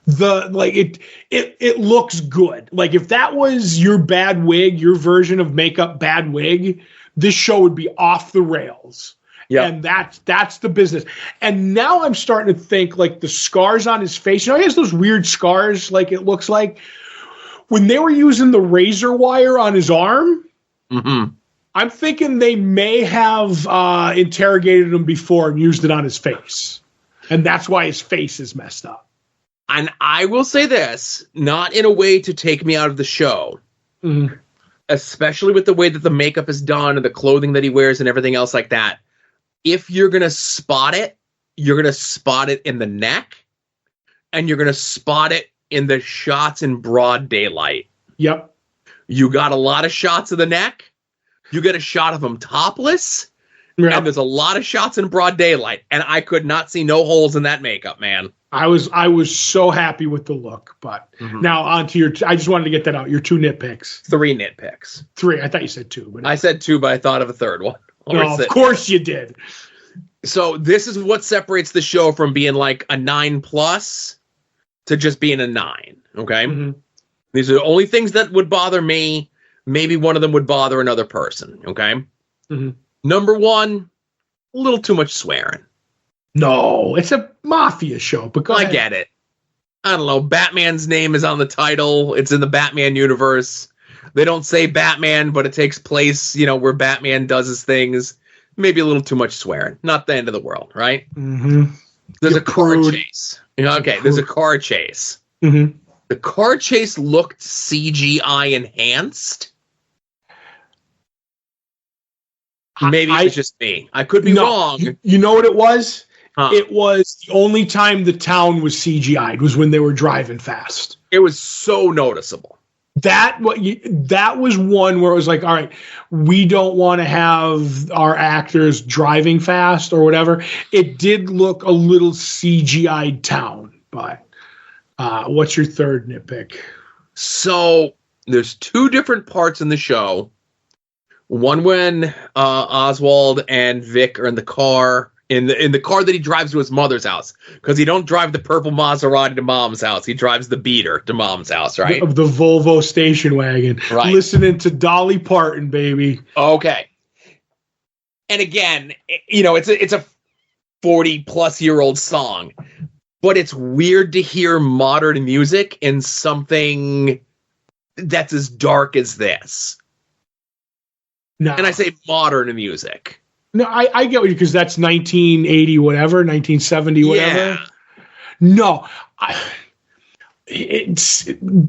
it looks good. Like if that was your bad wig, your version of makeup bad wig, this show would be off the rails. Yeah. And that's the business. And now I'm starting to think like the scars on his face, he has those weird scars, like it looks like when they were using the razor wire on his arm. Mm-hmm. I'm thinking they may have interrogated him before and used it on his face. And that's why his face is messed up. And I will say this, not in a way to take me out of the show, especially with the way that the makeup is done and the clothing that he wears and everything else like that. If you're going to spot it, you're going to spot it in the neck, and you're going to spot it in the shots in broad daylight. Yep. You got a lot of shots of the neck. You get a shot of him topless. Yep. And there's a lot of shots in broad daylight. And I could not see no holes in that makeup, man. I was so happy with the look. But now on to I just wanted to get that out. Your 2 nitpicks. 3 nitpicks. 3. I thought you said 2. But I said 2, but I thought of a third one. No, of course you did. So this is what separates the show from being like a 9+ to just being a 9. Okay. Mm-hmm. These are the only things that would bother me. Maybe one of them would bother another person. Okay. Mm-hmm. Number 1, a little too much swearing. No, it's a mafia show. But I get it. I don't know. Batman's name is on the title. It's in the Batman universe. They don't say Batman, but it takes place, where Batman does his things. Maybe a little too much swearing. Not the end of the world, right? Mm-hmm. There's a car chase. Okay, there's a car chase. Mm-hmm. The car chase looked CGI enhanced. Maybe it's just me. I could be wrong. You know what it was? Huh. It was the only time the town was CGI'd was when they were driving fast. It was so noticeable. That was one where it was like, all right, we don't want to have our actors driving fast or whatever. It did look a little CGI'd town, but what's your third nitpick? So there's 2 different parts in the show. One when Oswald and Vic are in the car. In the car that he drives to his mother's house, because he don't drive the purple Maserati to Mom's house. He drives the beater to Mom's house, right? Of the Volvo station wagon. Right. Listening to Dolly Parton, baby. Okay. And again, it's a 40-plus-year-old song, but it's weird to hear modern music in something that's as dark as this. No. And I say modern music. No, I get what you, because that's 1980 whatever, 1970 whatever. Yeah. No, it's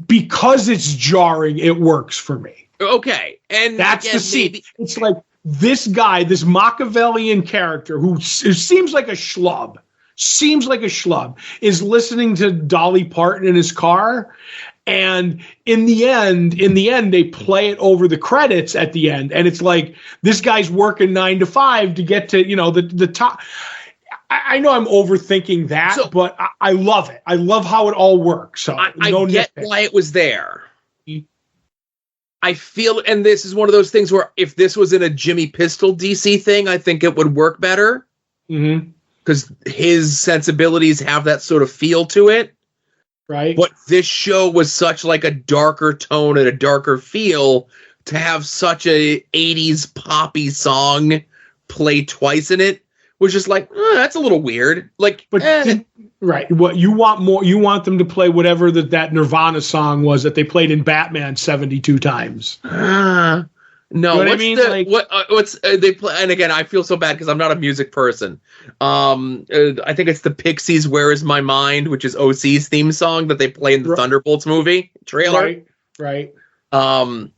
because it's jarring. It works for me. Okay, and that's the scene. It's like this guy, this Machiavellian character who seems like a schlub, is listening to Dolly Parton in his car. And in the end, they play it over the credits at the end. And it's like, this guy's working 9 to 5 to get to, the top. I know I'm overthinking that, but I love it. I love how it all works. So I get why it was there. I feel, and this is one of those things where if this was in a Jimmy Pistol DC thing, I think it would work better. Mm-hmm. Because his sensibilities have that sort of feel to it. Right. But this show was such like a darker tone and a darker feel to have such a 80s poppy song play twice in it was just like, that's a little weird. Like, but right. What you want more, you want them to play whatever that Nirvana song was that they played in Batman 72 times. No, what I mean? What's they play? And again, I feel so bad because I'm not a music person. I think it's the Pixies' "Where Is My Mind," which is OC's theme song that they play in the Thunderbolts movie trailer. Right. No,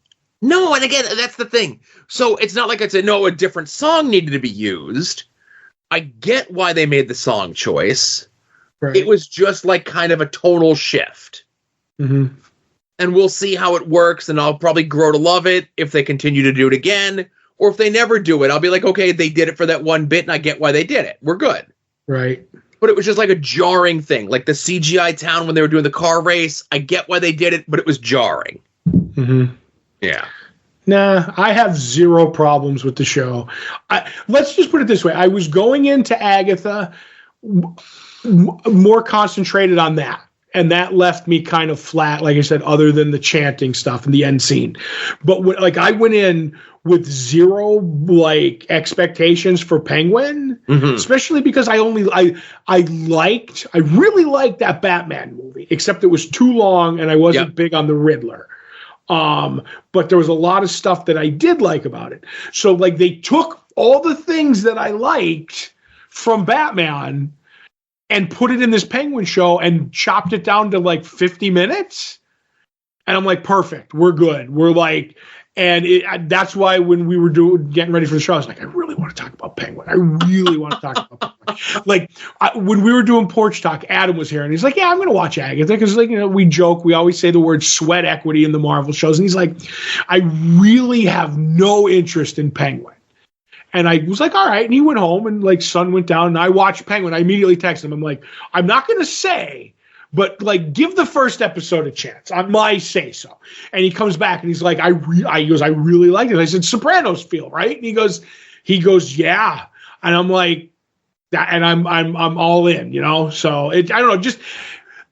and again, that's the thing. So it's not like I said, no, a different song needed to be used. I get why they made the song choice. Right. It was just like kind of a tonal shift. Mm-hmm. And we'll see how it works, and I'll probably grow to love it if they continue to do it again. Or if they never do it, I'll be like, okay, they did it for that one bit, and I get why they did it. We're good. Right. But it was just like a jarring thing. Like the CGI town when they were doing the car race, I get why they did it, but it was jarring. Mm-hmm. Yeah. Nah, I have 0 problems with the show. Let's just put it this way. I was going into Agatha more concentrated on that. And that left me kind of flat, like I said, other than the chanting stuff and the end scene. But I went in with zero expectations for Penguin, especially because I really liked that Batman movie, except it was too long and I wasn't big on the Riddler. But there was a lot of stuff that I did like about it. So they took all the things that I liked from Batman and put it in this Penguin show and chopped it down to 50 minutes. And I'm like, perfect. We're good. That's why when we were getting ready for the show, I was like, I really want to talk about Penguin. I really want to talk about Penguin. When we were doing Porch Talk, Adam was here and he's like, yeah, I'm going to watch Agatha. Because we joke, we always say the word sweat equity in the Marvel shows. And he's like, I really have no interest in Penguin. And I was like, all right. And he went home and sun went down and I watched Penguin. I immediately texted him. I'm like, I'm not going to say, but give the first episode a chance on my say so. And he comes back and he's like, I really liked it. I said, Sopranos feel, right? And he goes, yeah. And I'm like, that, and I'm all in, So I don't know, just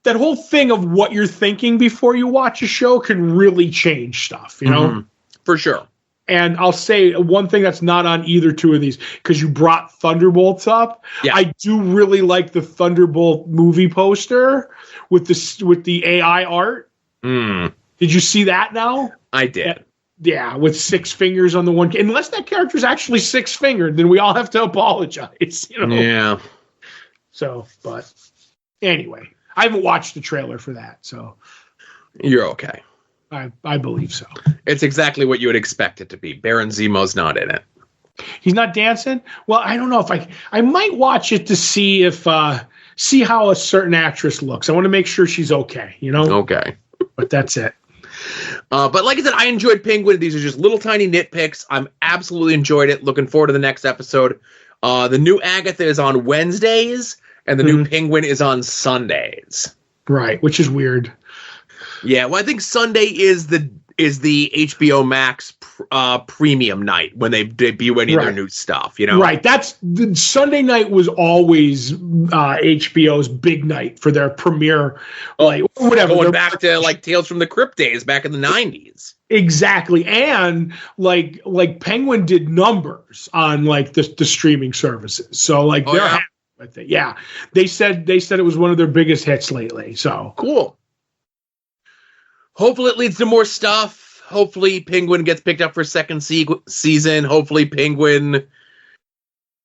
that whole thing of what you're thinking before you watch a show can really change stuff, For sure. And I'll say one thing that's not on either two of these, because you brought Thunderbolts up. Yeah. I do really like the Thunderbolt movie poster with the AI art. Did you see that now? I did. Yeah, with 6 fingers on the one. Unless that character's actually 6-fingered, then we all have to apologize. Yeah. So, but anyway, I haven't watched the trailer for that, so you're okay. I believe so. It's exactly what you would expect it to be. Baron Zemo's not in it. He's not dancing? Well, I don't know if I might watch it to see see how a certain actress looks. I want to make sure she's okay, Okay. But that's it. But like I said, I enjoyed Penguin. These are just little tiny nitpicks. I'm absolutely enjoyed it. Looking forward to the next episode. The new Agatha is on Wednesdays, and the new Penguin is on Sundays. Right, which is weird. Yeah, well, I think Sunday is the HBO Max premium night when they debut any of their new stuff, Right. Sunday night was always HBO's big night for their premiere, whatever. Going back to Tales from the Crypt days back in the 90s. Exactly. And Penguin did numbers on the streaming services. So they're happy with it. Yeah. They said it was one of their biggest hits lately. So cool. Hopefully it leads to more stuff. Hopefully Penguin gets picked up for a second season. Hopefully Penguin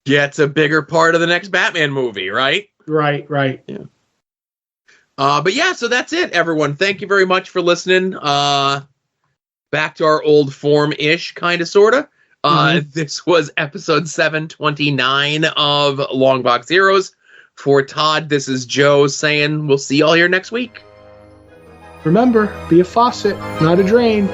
gets a bigger part of the next Batman movie, right? Right. Yeah. But yeah, so that's it, everyone. Thank you very much for listening. Back to our old form-ish, kind of, sort of. This was episode 729 of Longbox Heroes. For Todd, this is Joe saying we'll see y'all here next week. Remember, be a faucet, not a drain.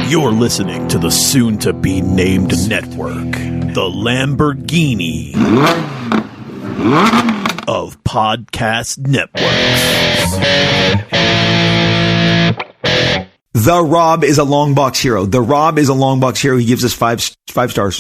You're listening to the soon-to-be-named network, the Lamborghini of podcast networks. The Rob is a Longbox hero. The Rob is a Longbox hero. He gives us five stars.